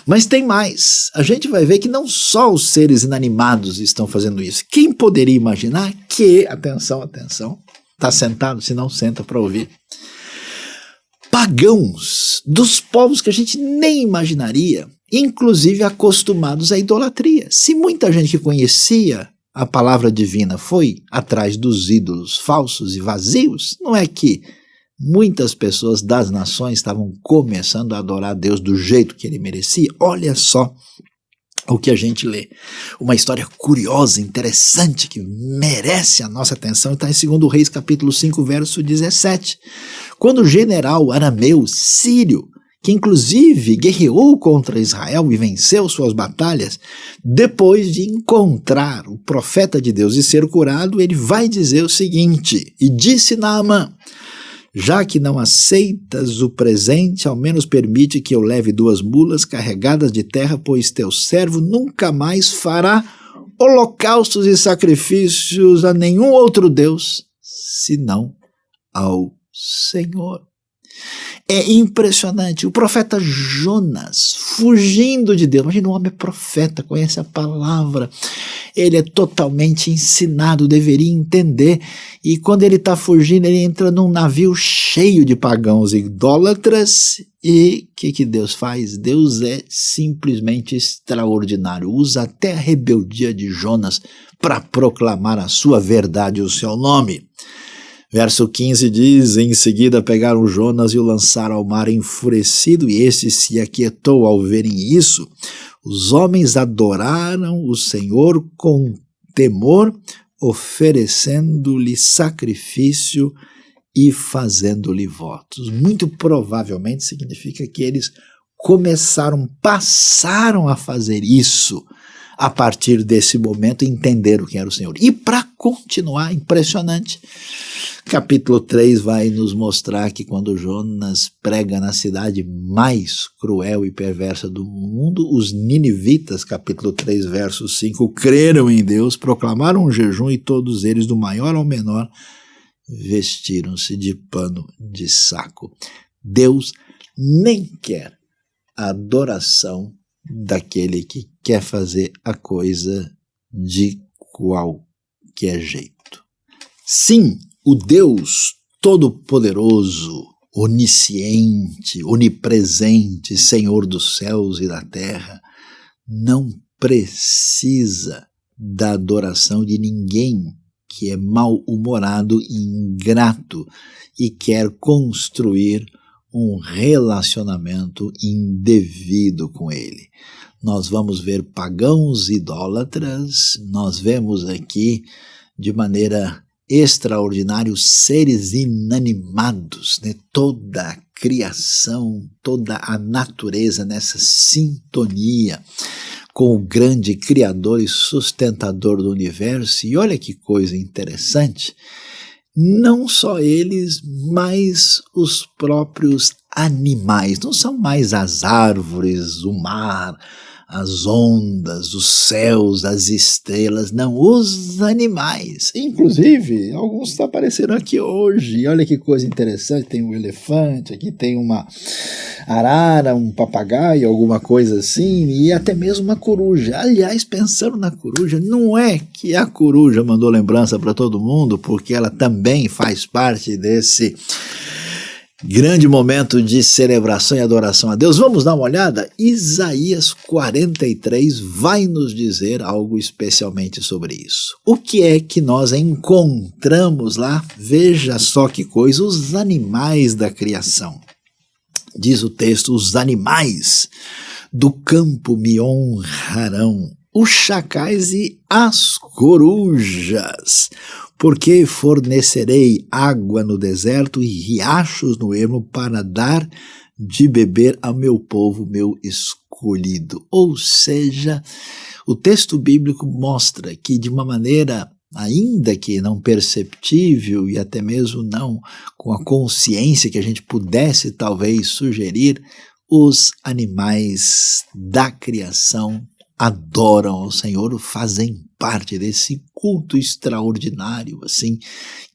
Mas tem mais. A gente vai ver que não só os seres inanimados estão fazendo isso. Quem poderia imaginar que, atenção, está sentado, se não senta para ouvir, pagãos dos povos que a gente nem imaginaria, inclusive acostumados à idolatria. Se muita gente que conhecia a palavra divina foi atrás dos ídolos falsos e vazios, não é que muitas pessoas das nações estavam começando a adorar Deus do jeito que ele merecia? Olha só o que a gente lê. Uma história curiosa, interessante, que merece a nossa atenção, está em 2 Reis capítulo 5, verso 17. Quando o general arameu sírio, que inclusive guerreou contra Israel e venceu suas batalhas, depois de encontrar o profeta de Deus e ser curado, ele vai dizer o seguinte: e disse Naamã: já que não aceitas o presente, ao menos permite que eu leve 2 mulas carregadas de terra, pois teu servo nunca mais fará holocaustos e sacrifícios a nenhum outro Deus, senão ao Senhor. É impressionante. O profeta Jonas, fugindo de Deus. Imagina, um homem profeta, conhece a palavra. ele é totalmente ensinado, deveria entender. E quando ele está fugindo, ele entra num navio cheio de pagãos e idólatras. E o que Deus faz? Deus é simplesmente extraordinário. Usa até a rebeldia de Jonas para proclamar a sua verdade e o seu nome. Verso 15 diz, em seguida pegaram Jonas e o lançaram ao mar enfurecido, e este se aquietou ao verem isso. Os homens adoraram o Senhor com temor, oferecendo-lhe sacrifício e fazendo-lhe votos. Muito provavelmente significa que eles passaram a fazer isso. A partir desse momento, entenderam quem era o Senhor. E para continuar, impressionante, capítulo 3 vai nos mostrar que quando Jonas prega na cidade mais cruel e perversa do mundo, os ninivitas, capítulo 3, verso 5, creram em Deus, proclamaram um jejum e todos eles, do maior ao menor, vestiram-se de pano de saco. Deus nem quer a adoração daquele que quer fazer a coisa de qualquer jeito. Sim, o Deus Todo-Poderoso, onisciente, onipresente, Senhor dos céus e da terra, não precisa da adoração de ninguém que é mal-humorado e ingrato e quer construir um relacionamento indevido com ele. Nós vamos ver pagãos idólatras, nós vemos aqui de maneira extraordinária os seres inanimados, né? Toda a criação, toda a natureza nessa sintonia com o grande Criador e sustentador do universo. E olha que coisa interessante, não só eles, mas os próprios animais. Não são mais as árvores, o mar, as ondas, os céus, as estrelas, não, os animais. Inclusive, alguns estão aparecendo aqui hoje. Olha que coisa interessante, tem um elefante, aqui tem uma arara, um papagaio, alguma coisa assim, e até mesmo uma coruja. Aliás, pensando na coruja, não é que a coruja mandou lembrança para todo mundo, porque ela também faz parte desse grande momento de celebração e adoração a Deus. Vamos dar uma olhada? Isaías 43 vai nos dizer algo especialmente sobre isso. O que é que nós encontramos lá? Veja só que coisa, os animais da criação. Diz o texto, os animais do campo me honrarão, os chacais e as corujas, porque fornecerei água no deserto e riachos no ermo para dar de beber ao meu povo, meu escolhido. Ou seja, o texto bíblico mostra que de uma maneira, ainda que não perceptível e até mesmo não com a consciência que a gente pudesse talvez sugerir, os animais da criação adoram ao Senhor, fazem parte desse culto extraordinário, assim,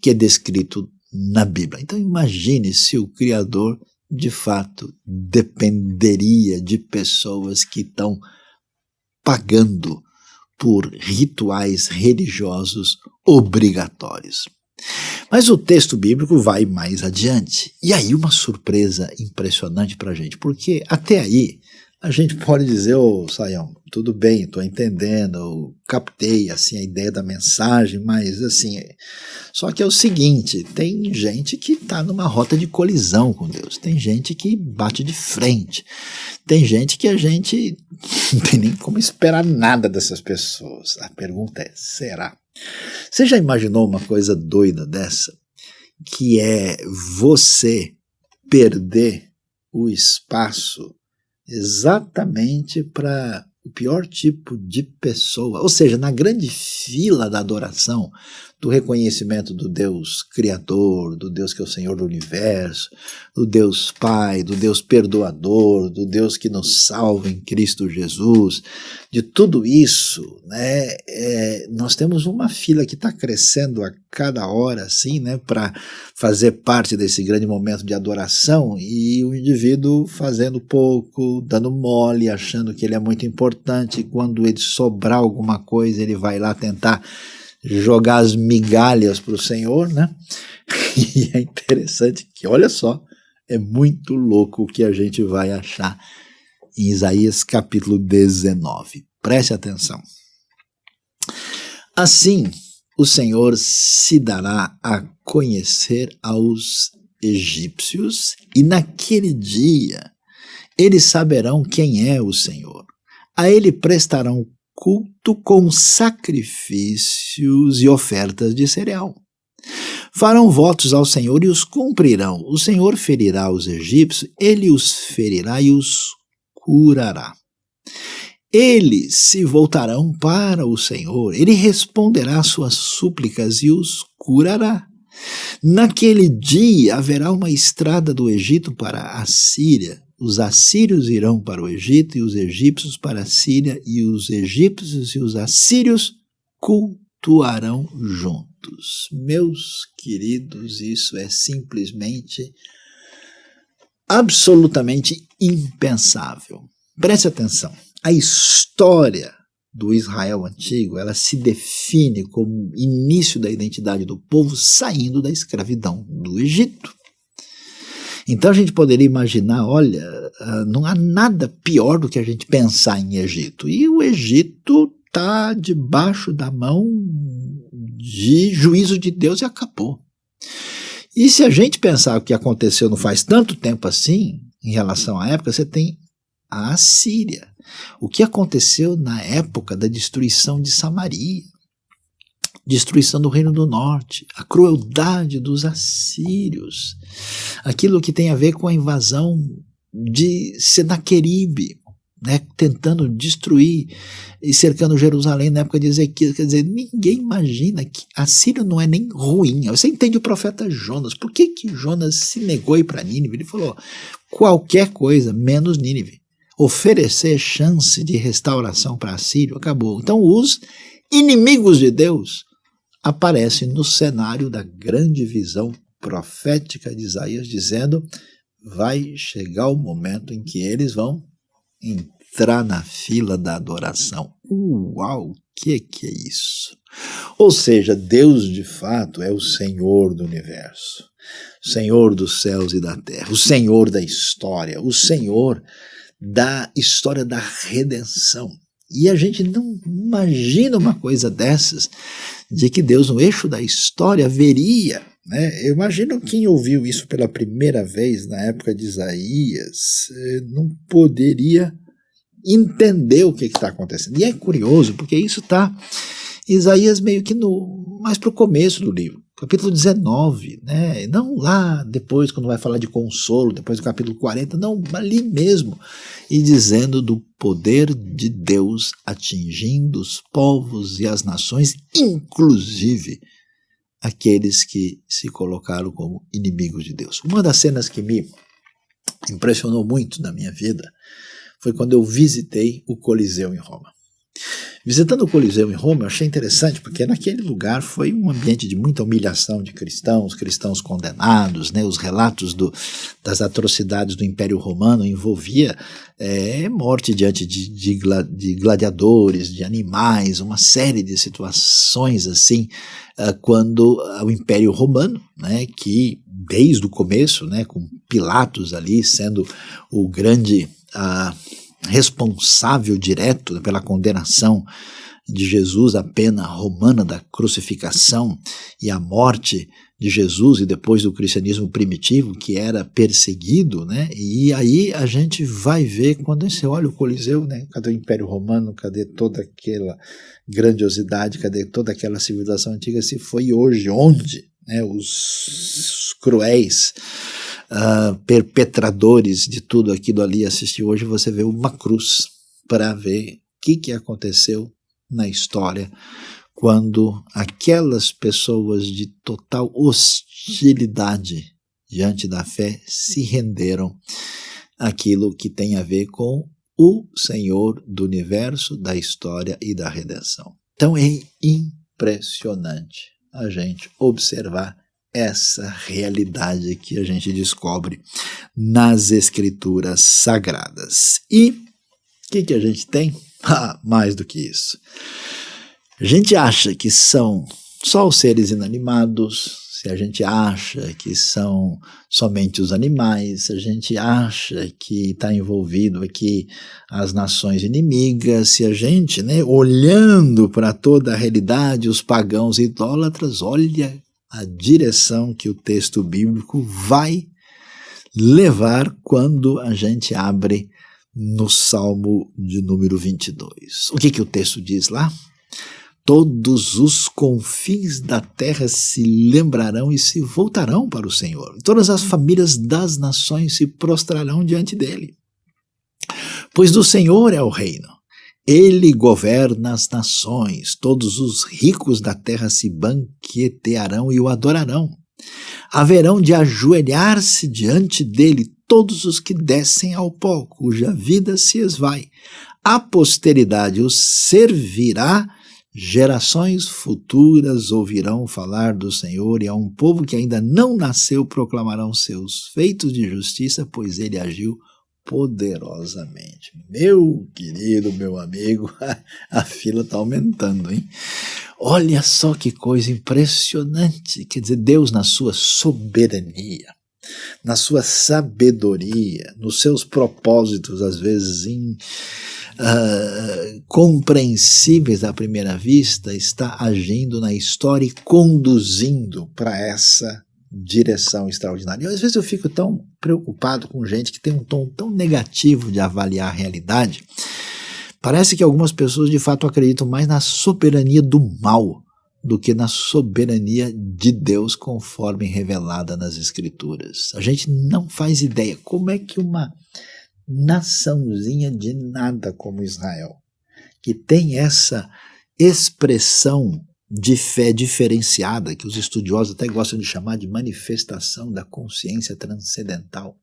que é descrito na Bíblia. Então imagine se o Criador, de fato, dependeria de pessoas que estão pagando por rituais religiosos obrigatórios. Mas o texto bíblico vai mais adiante. E aí uma surpresa impressionante para a gente, porque até aí a gente pode dizer, ô Saião, tudo bem, estou entendendo, eu captei assim, a ideia da mensagem, mas assim, só que é o seguinte, tem gente que está numa rota de colisão com Deus, tem gente que bate de frente, tem gente que a gente não tem nem como esperar nada dessas pessoas. A pergunta é, será? Você já imaginou uma coisa doida dessa? Que é você perder o espaço exatamente para o pior tipo de pessoa. Ou seja, na grande fila da adoração, do reconhecimento do Deus Criador, do Deus que é o Senhor do Universo, do Deus Pai, do Deus Perdoador, do Deus que nos salva em Cristo Jesus, de tudo isso, né, nós temos uma fila que está crescendo a cada hora, assim, né, para fazer parte desse grande momento de adoração, e o indivíduo fazendo pouco, dando mole, achando que ele é muito importante, e quando ele sobrar alguma coisa, ele vai lá tentar jogar as migalhas para o Senhor, né? E é interessante que, olha só, é muito louco o que a gente vai achar em Isaías capítulo 19. Preste atenção. Assim, o Senhor se dará a conhecer aos egípcios, e naquele dia eles saberão quem é o Senhor. A ele prestarão culto com sacrifícios e ofertas de cereal. Farão votos ao Senhor e os cumprirão. O Senhor ferirá os egípcios, ele os ferirá e os curará. Eles se voltarão para o Senhor, ele responderá às suas súplicas e os curará. Naquele dia haverá uma estrada do Egito para a Síria. Os assírios irão para o Egito e os egípcios para a Síria, e os egípcios e os assírios cultuarão juntos. Meus queridos, isso é simplesmente, absolutamente impensável. Preste atenção, a história do Israel antigo, ela se define como início da identidade do povo saindo da escravidão do Egito. Então a gente poderia imaginar, olha, não há nada pior do que a gente pensar em Egito. E o Egito está debaixo da mão de juízo de Deus e acabou. E se a gente pensar o que aconteceu não faz tanto tempo assim, em relação à época, você tem a Assíria. O que aconteceu na época da destruição de Samaria, destruição do Reino do Norte, a crueldade dos assírios, aquilo que tem a ver com a invasão de Senaqueribe, né, tentando destruir e cercando Jerusalém na época de Ezequias. Quer dizer, ninguém imagina que Assírio não é nem ruim. Você entende o profeta Jonas. Por que Jonas se negou a ir para Nínive? Ele falou, qualquer coisa menos Nínive. Oferecer chance de restauração para Assírio, acabou. Então os inimigos de Deus aparecem no cenário da grande visão profética de Isaías, dizendo, vai chegar o momento em que eles vão entrar na fila da adoração. Uau, o que é isso? Ou seja, Deus de fato é o Senhor do universo, Senhor dos céus e da terra, o Senhor da história, o Senhor da história da redenção. E a gente não imagina uma coisa dessas, de que Deus no eixo da história veria, né? Eu imagino quem ouviu isso pela primeira vez na época de Isaías não poderia entender o que está acontecendo. E é curioso, porque isso está Isaías meio que mais para o começo do livro, capítulo 19, né? Não lá depois, quando vai falar de consolo, depois do capítulo 40, não, ali mesmo, e dizendo do poder de Deus atingindo os povos e as nações, inclusive aqueles que se colocaram como inimigos de Deus. Uma das cenas que me impressionou muito na minha vida foi quando eu visitei o Coliseu em Roma. Visitando o Coliseu em Roma, eu achei interessante, porque naquele lugar foi um ambiente de muita humilhação de cristãos condenados, né? Os relatos das atrocidades do Império Romano envolvia morte diante de gladiadores, de animais, uma série de situações assim, quando o Império Romano, né, que desde o começo, né, com Pilatos ali sendo o grande responsável direto pela condenação de Jesus, a pena romana da crucificação e a morte de Jesus, e depois do cristianismo primitivo, que era perseguido, né? E aí a gente vai ver, quando você olha o Coliseu, né? Cadê o Império Romano, cadê toda aquela grandiosidade, cadê toda aquela civilização antiga, se foi hoje, onde, né, os cruéis perpetradores de tudo aquilo ali assistir hoje, você vê uma cruz para ver o que aconteceu na história quando aquelas pessoas de total hostilidade diante da fé se renderam àquilo que tem a ver com o Senhor do universo, da história e da redenção. Então é impressionante a gente observar essa realidade que a gente descobre nas Escrituras Sagradas. E o que a gente tem? Mais do que isso. A gente acha que são só os seres inanimados, se a gente acha que são somente os animais, se a gente acha que está envolvido aqui as nações inimigas, se a gente, olhando para toda a realidade, os pagãos idólatras, olha a direção que o texto bíblico vai levar quando a gente abre no Salmo de número 22. O que o texto diz lá? Todos os confins da terra se lembrarão e se voltarão para o Senhor. Todas as famílias das nações se prostrarão diante dele. Pois do Senhor é o reino. Ele governa as nações. Todos os ricos da terra se banquetearão e o adorarão. Haverão de ajoelhar-se diante dele todos os que descem ao pó, cuja vida se esvai. A posteridade os servirá. Gerações futuras ouvirão falar do Senhor, e a um povo que ainda não nasceu proclamarão seus feitos de justiça, pois ele agiu poderosamente. Meu querido, meu amigo, a fila está aumentando, hein? Olha só que coisa impressionante. Quer dizer, Deus, na sua soberania, na sua sabedoria, nos seus propósitos, às vezes compreensíveis à primeira vista, está agindo na história e conduzindo para essa direção extraordinária. E às vezes eu fico tão preocupado com gente que tem um tom tão negativo de avaliar a realidade. Parece que algumas pessoas de fato acreditam mais na soberania do mal do que na soberania de Deus conforme revelada nas Escrituras. A gente não faz ideia como é que uma naçãozinha de nada como Israel, que tem essa expressão de fé diferenciada, que os estudiosos até gostam de chamar de manifestação da consciência transcendental.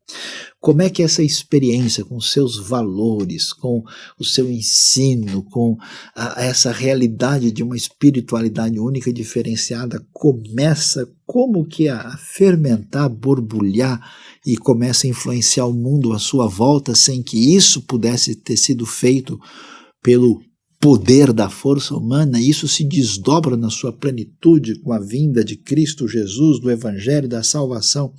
Como é que essa experiência com seus valores, com o seu ensino, com essa realidade de uma espiritualidade única e diferenciada começa como que a fermentar, a borbulhar e começa a influenciar o mundo à sua volta sem que isso pudesse ter sido feito pelo poder da força humana. Isso se desdobra na sua plenitude com a vinda de Cristo Jesus, do Evangelho, da salvação.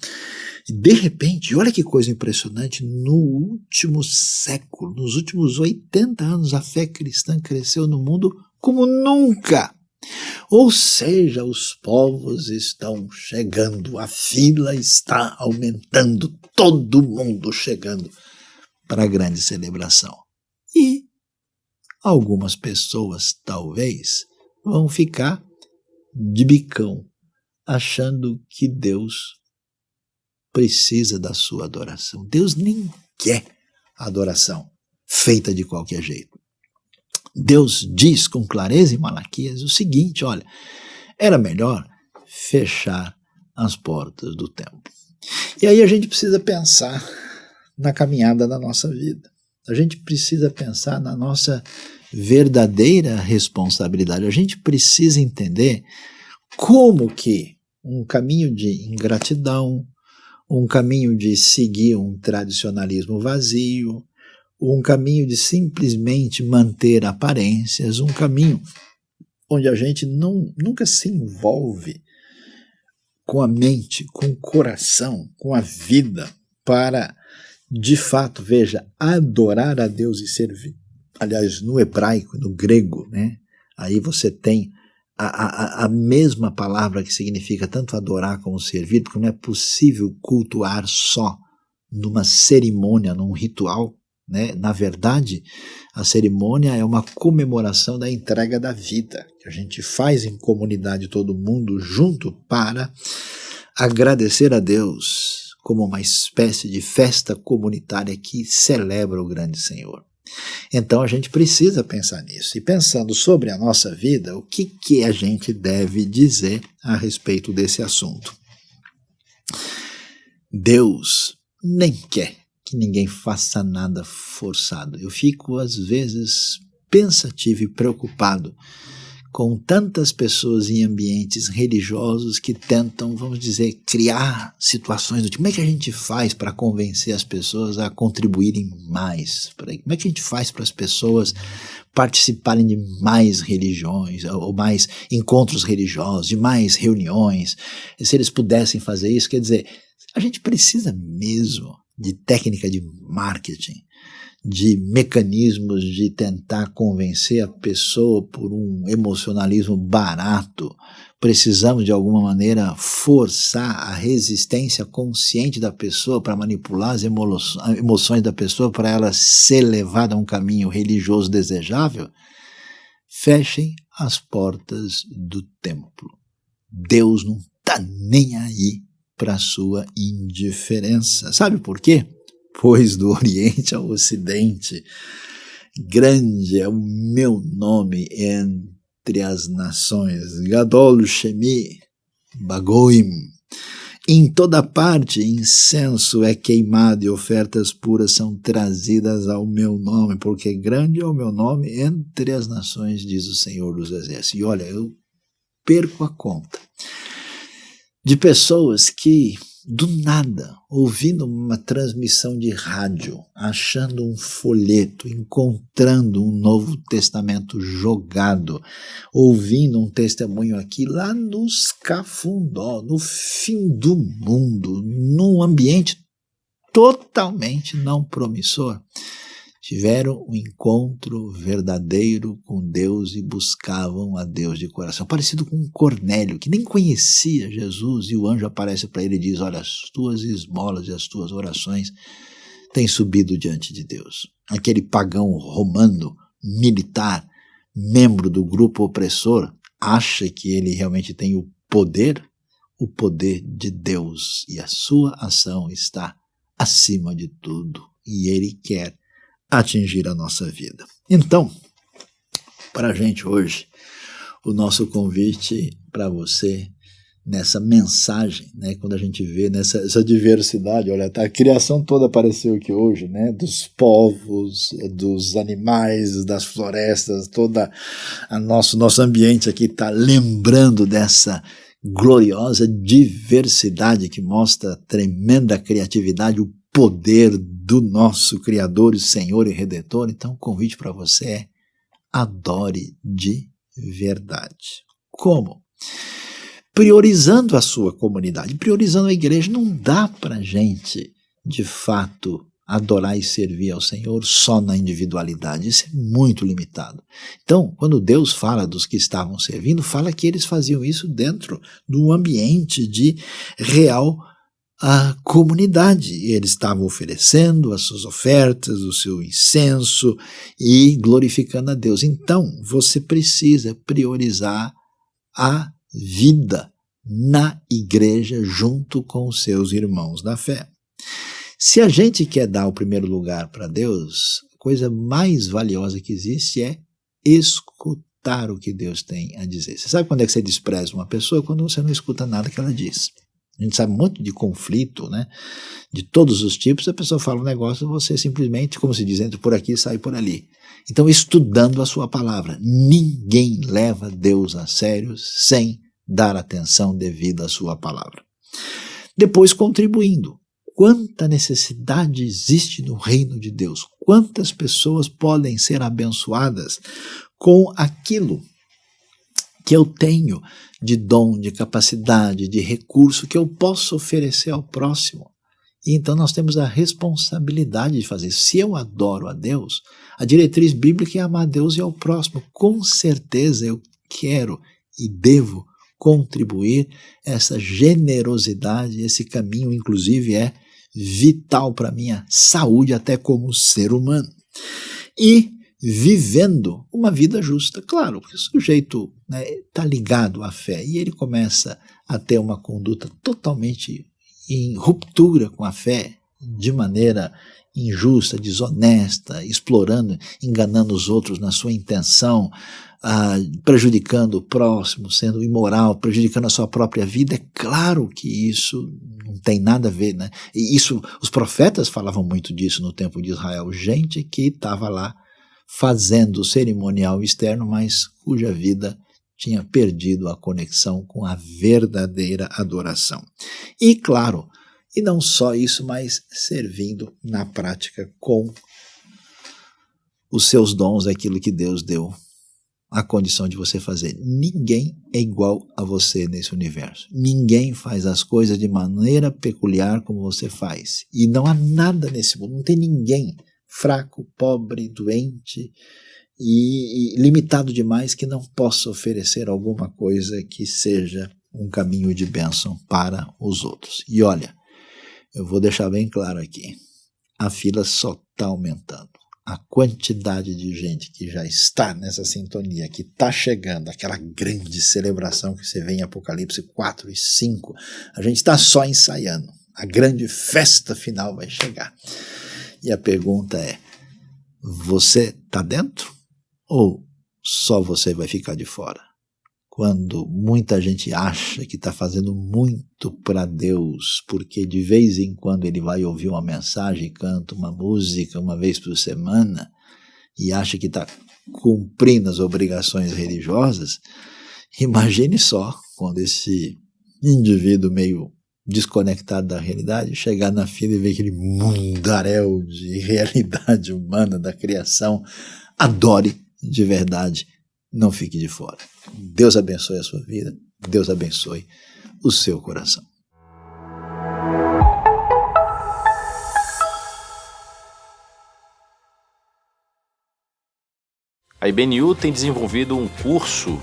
E de repente, olha que coisa impressionante, no último século, nos últimos 80 anos, a fé cristã cresceu no mundo como nunca. Ou seja, os povos estão chegando, a fila está aumentando, todo mundo chegando para a grande celebração. E algumas pessoas, talvez, vão ficar de bicão, achando que Deus precisa da sua adoração. Deus nem quer adoração feita de qualquer jeito. Deus diz com clareza em Malaquias o seguinte, olha, era melhor fechar as portas do templo. E aí a gente precisa pensar na caminhada da nossa vida. A gente precisa pensar na nossa verdadeira responsabilidade. A gente precisa entender como que um caminho de ingratidão, um caminho de seguir um tradicionalismo vazio, um caminho de simplesmente manter aparências, um caminho onde a gente nunca se envolve com a mente, com o coração, com a vida, para, de fato, veja, adorar a Deus e servir. Aliás, no hebraico, no grego, aí você tem a mesma palavra que significa tanto adorar como servir, porque não é possível cultuar só numa cerimônia, num ritual. Na verdade, a cerimônia é uma comemoração da entrega da vida, que a gente faz em comunidade, todo mundo junto, para agradecer a Deus como uma espécie de festa comunitária que celebra o grande Senhor. Então a gente precisa pensar nisso. E pensando sobre a nossa vida, o que a gente deve dizer a respeito desse assunto? Deus nem quer que ninguém faça nada forçado. Eu fico, às vezes, pensativo e preocupado com tantas pessoas em ambientes religiosos que tentam, vamos dizer, criar situações do tipo, como é que a gente faz para convencer as pessoas a contribuírem mais? Como é que a gente faz para as pessoas participarem de mais religiões, ou mais encontros religiosos, de mais reuniões? E se eles pudessem fazer isso, quer dizer, a gente precisa mesmo de técnica de marketing, de mecanismos de tentar convencer a pessoa por um emocionalismo barato. Precisamos, de alguma maneira, forçar a resistência consciente da pessoa para manipular as emoções da pessoa para ela ser levada a um caminho religioso desejável. Fechem as portas do templo. Deus não está nem aí para a sua indiferença. Sabe por quê? Pois do Oriente ao Ocidente, grande é o meu nome entre as nações. Gadol Shemi Bagoim. Em toda parte, incenso é queimado e ofertas puras são trazidas ao meu nome, porque grande é o meu nome entre as nações, diz o Senhor dos Exércitos. E olha, eu perco a conta de pessoas que, do nada, ouvindo uma transmissão de rádio, achando um folheto, encontrando um Novo Testamento jogado, ouvindo um testemunho aqui lá nos Cafundó, no fim do mundo, num ambiente totalmente não promissor, tiveram um encontro verdadeiro com Deus e buscavam a Deus de coração. Parecido com um Cornélio, que nem conhecia Jesus, e o anjo aparece para ele e diz, olha, as tuas esmolas e as tuas orações têm subido diante de Deus. Aquele pagão romano, militar, membro do grupo opressor, acha que ele realmente tem o poder de Deus, e a sua ação está acima de tudo, e ele quer atingir a nossa vida. Então, para a gente hoje, o nosso convite para você, nessa mensagem, né, quando a gente vê essa diversidade, olha, a criação toda apareceu aqui hoje, né, dos povos, dos animais, das florestas, toda a nosso ambiente aqui está lembrando dessa gloriosa diversidade que mostra tremenda criatividade, o poder do nosso Criador, Senhor e Redentor. Então o convite para você é: adore de verdade. Como? Priorizando a sua comunidade, priorizando a igreja. Não dá para a gente, de fato, adorar e servir ao Senhor só na individualidade. Isso é muito limitado. Então, quando Deus fala dos que estavam servindo, fala que eles faziam isso dentro de um ambiente de real a comunidade. E eles estavam oferecendo as suas ofertas, o seu incenso e glorificando a Deus. Então, você precisa priorizar a vida na igreja junto com os seus irmãos da fé. Se a gente quer dar o primeiro lugar para Deus, a coisa mais valiosa que existe é escutar o que Deus tem a dizer. Você sabe quando é que você despreza uma pessoa? Quando você não escuta nada que ela diz. A gente sabe um monte de conflito, né? De todos os tipos. A pessoa fala um negócio e você simplesmente, como se diz, entra por aqui e sai por ali. Então, estudando a sua palavra. Ninguém leva Deus a sério sem dar atenção devida à sua palavra. Depois, contribuindo. Quanta necessidade existe no reino de Deus? Quantas pessoas podem ser abençoadas com aquilo que eu tenho de dom, de capacidade, de recurso que eu posso oferecer ao próximo? E então nós temos a responsabilidade de fazer. Se eu adoro a Deus, a diretriz bíblica é amar a Deus e ao próximo. Com certeza eu quero e devo contribuir. Essa generosidade, esse caminho, inclusive, é vital para a minha saúde, até como ser humano. E vivendo uma vida justa. Claro, porque o sujeito está ligado à fé e ele começa a ter uma conduta totalmente em ruptura com a fé, de maneira injusta, desonesta, explorando, enganando os outros na sua intenção, prejudicando o próximo, sendo imoral, prejudicando a sua própria vida, é claro que isso não tem nada a ver, né? E isso, os profetas falavam muito disso no tempo de Israel, gente que estava lá fazendo o cerimonial externo, mas cuja vida tinha perdido a conexão com a verdadeira adoração. E claro, e não só isso, mas servindo na prática com os seus dons, aquilo que Deus deu a condição de você fazer. Ninguém é igual a você nesse universo. Ninguém faz as coisas de maneira peculiar como você faz. E não há nada nesse mundo, não tem ninguém fraco, pobre, doente e limitado demais que não possa oferecer alguma coisa que seja um caminho de bênção para os outros. E olha, eu vou deixar bem claro aqui, a fila só está aumentando. A quantidade de gente que já está nessa sintonia, que está chegando, aquela grande celebração que você vê em Apocalipse 4 e 5, a gente está só ensaiando. A grande festa final vai chegar. E a pergunta é, você está dentro ou só você vai ficar de fora? Quando muita gente acha que está fazendo muito para Deus, porque de vez em quando ele vai ouvir uma mensagem, canta uma música uma vez por semana, e acha que está cumprindo as obrigações religiosas, imagine só quando esse indivíduo meio desconectado da realidade chegar na fila e ver aquele mundaréu de realidade humana da criação. Adore de verdade, não fique de fora. Deus abençoe a sua vida, Deus abençoe o seu coração. A IBNU tem desenvolvido um curso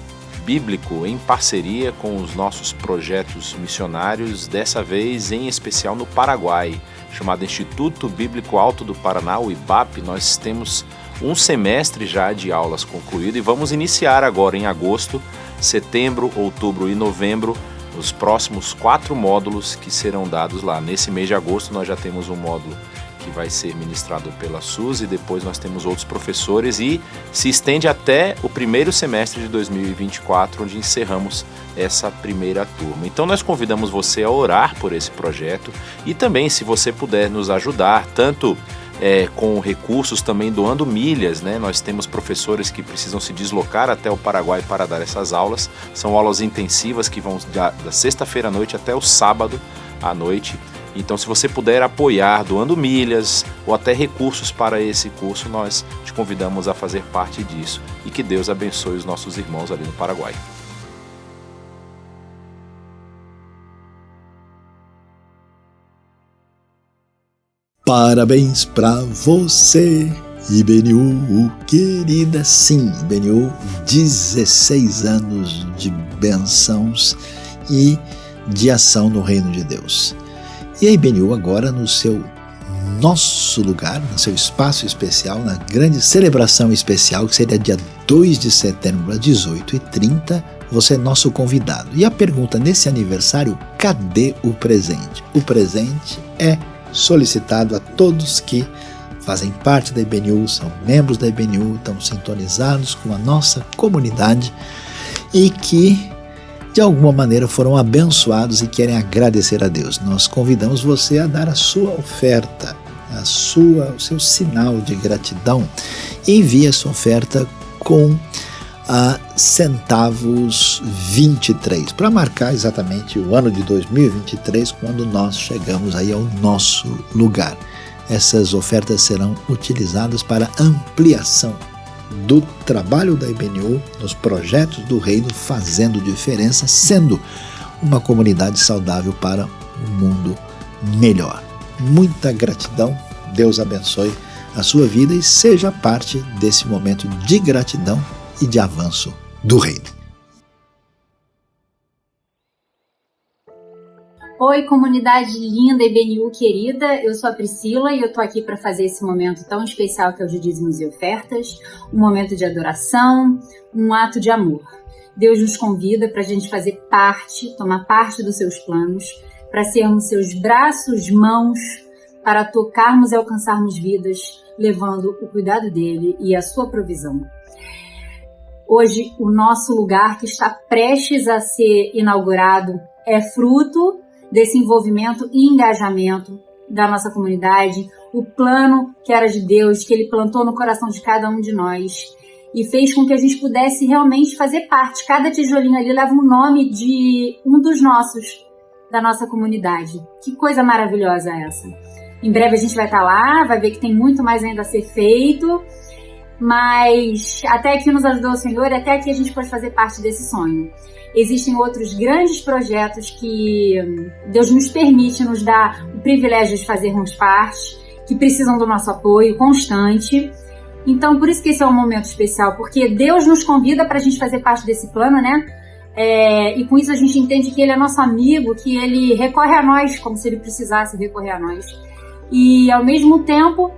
bíblico em parceria com os nossos projetos missionários, dessa vez em especial no Paraguai, chamado Instituto Bíblico Alto do Paraná, o IBAP. Nós temos um semestre já de aulas concluído e vamos iniciar agora em agosto, setembro, outubro e novembro, os próximos 4 módulos que serão dados lá. Nesse mês de agosto nós já temos um módulo que vai ser ministrado pela Suzy, depois nós temos outros professores e se estende até o primeiro semestre de 2024, onde encerramos essa primeira turma. Então nós convidamos você a orar por esse projeto e também, se você puder nos ajudar, tanto com recursos, também doando milhas, né? Nós temos professores que precisam se deslocar até o Paraguai para dar essas aulas. São aulas intensivas que vão da sexta-feira à noite até o sábado à noite. Então, se você puder apoiar doando milhas ou até recursos para esse curso, nós te convidamos a fazer parte disso. E que Deus abençoe os nossos irmãos ali no Paraguai. Parabéns pra você, IBNU, querida. Sim, IBNU, 16 anos de bênçãos e de ação no reino de Deus. E a IBNU agora no nosso lugar, no seu espaço especial, na grande celebração especial, que seria dia 2 de setembro às 18h30, você é nosso convidado. E a pergunta nesse aniversário, cadê o presente? O presente é solicitado a todos que fazem parte da IBNU, são membros da IBNU, estão sintonizados com a nossa comunidade e que de alguma maneira foram abençoados e querem agradecer a Deus. Nós convidamos você a dar a sua oferta, o seu sinal de gratidão. Envie a sua oferta com centavos 23, para marcar exatamente o ano de 2023, quando nós chegamos aí ao nosso lugar. Essas ofertas serão utilizadas para ampliação do trabalho da IBNU nos projetos do reino, fazendo diferença, sendo uma comunidade saudável para um mundo melhor. Muita gratidão, Deus abençoe a sua vida e seja parte desse momento de gratidão e de avanço do reino. Oi, comunidade linda IBNU querida, eu sou a Priscila e eu tô aqui para fazer esse momento tão especial que é o de dízimos e ofertas, um momento de adoração, um ato de amor. Deus nos convida para a gente fazer parte, tomar parte dos seus planos, para sermos seus braços, mãos, para tocarmos e alcançarmos vidas, levando o cuidado dele e a sua provisão. Hoje, o nosso lugar que está prestes a ser inaugurado é fruto desse envolvimento e engajamento da nossa comunidade, o plano que era de Deus, que Ele plantou no coração de cada um de nós e fez com que a gente pudesse realmente fazer parte. Cada tijolinho ali leva um nome de um dos nossos, da nossa comunidade. Que coisa maravilhosa é essa! Em breve a gente vai estar lá, vai ver que tem muito mais ainda a ser feito, mas até aqui nos ajudou o Senhor e até aqui a gente pode fazer parte desse sonho. Existem outros grandes projetos que Deus nos permite, nos dá o privilégio de fazermos parte, que precisam do nosso apoio constante. Então, por isso que esse é um momento especial, porque Deus nos convida para a gente fazer parte desse plano, né? E com isso a gente entende que Ele é nosso amigo, que Ele recorre a nós como se Ele precisasse recorrer a nós. E, ao mesmo tempo,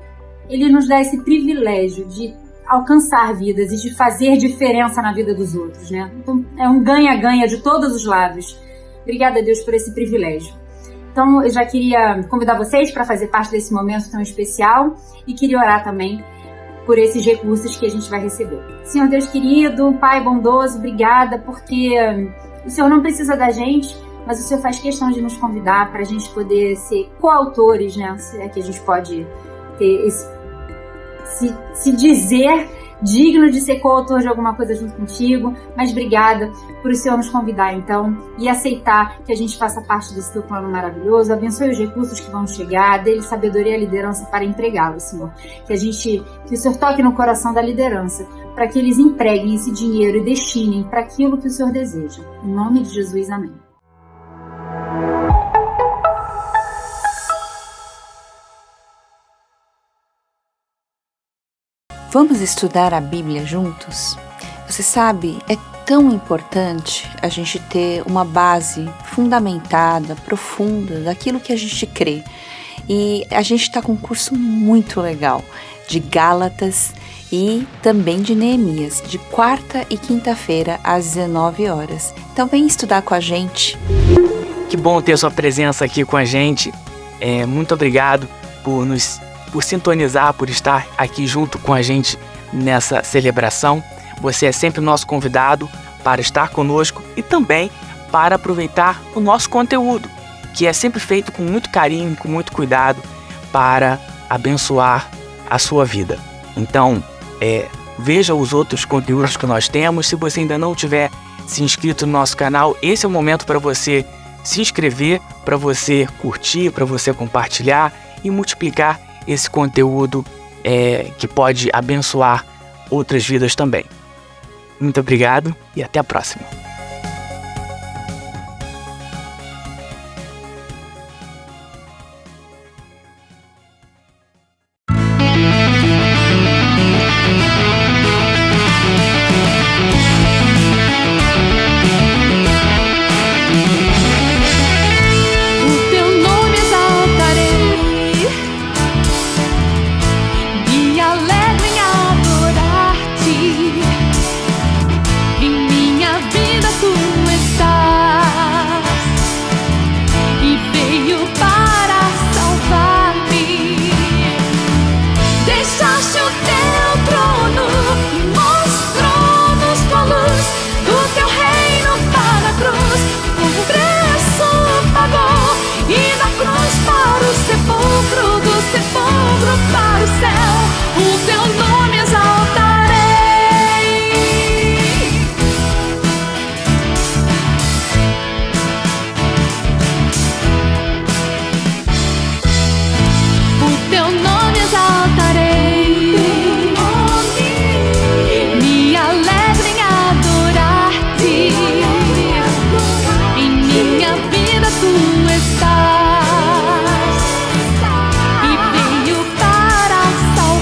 Ele nos dá esse privilégio de alcançar vidas e de fazer diferença na vida dos outros, né? Então, é um ganha-ganha de todos os lados. Obrigada a Deus por esse privilégio. Então, eu já queria convidar vocês para fazer parte desse momento tão especial e queria orar também por esses recursos que a gente vai receber. Senhor Deus querido, Pai bondoso, obrigada, porque o Senhor não precisa da gente, mas o Senhor faz questão de nos convidar para a gente poder ser coautores, né? Se é que a gente pode ter esse, se dizer digno de ser coautor de alguma coisa junto contigo, mas obrigada por o Senhor nos convidar, então, e aceitar que a gente faça parte desse teu plano maravilhoso. Abençoe os recursos que vão chegar, dê-lhe sabedoria e liderança para empregá-los, Senhor. Que o Senhor toque no coração da liderança, para que eles empreguem esse dinheiro e destinem para aquilo que o Senhor deseja. Em nome de Jesus, amém. Vamos estudar a Bíblia juntos? Você sabe, é tão importante a gente ter uma base fundamentada, profunda, daquilo que a gente crê. E a gente está com um curso muito legal de Gálatas e também de Neemias, de quarta e quinta-feira às 19 horas. Então vem estudar com a gente. Que bom ter sua presença aqui com a gente. Muito obrigado por sintonizar, por estar aqui junto com a gente nessa celebração. Você é sempre nosso convidado para estar conosco e também para aproveitar o nosso conteúdo, que é sempre feito com muito carinho, com muito cuidado para abençoar a sua vida. Então, veja os outros conteúdos que nós temos. Se você ainda não tiver se inscrito no nosso canal, esse é o momento para você se inscrever, para você curtir, para você compartilhar e multiplicar esse conteúdo que pode abençoar outras vidas também. Muito obrigado e até a próxima. estás e veio para salvar.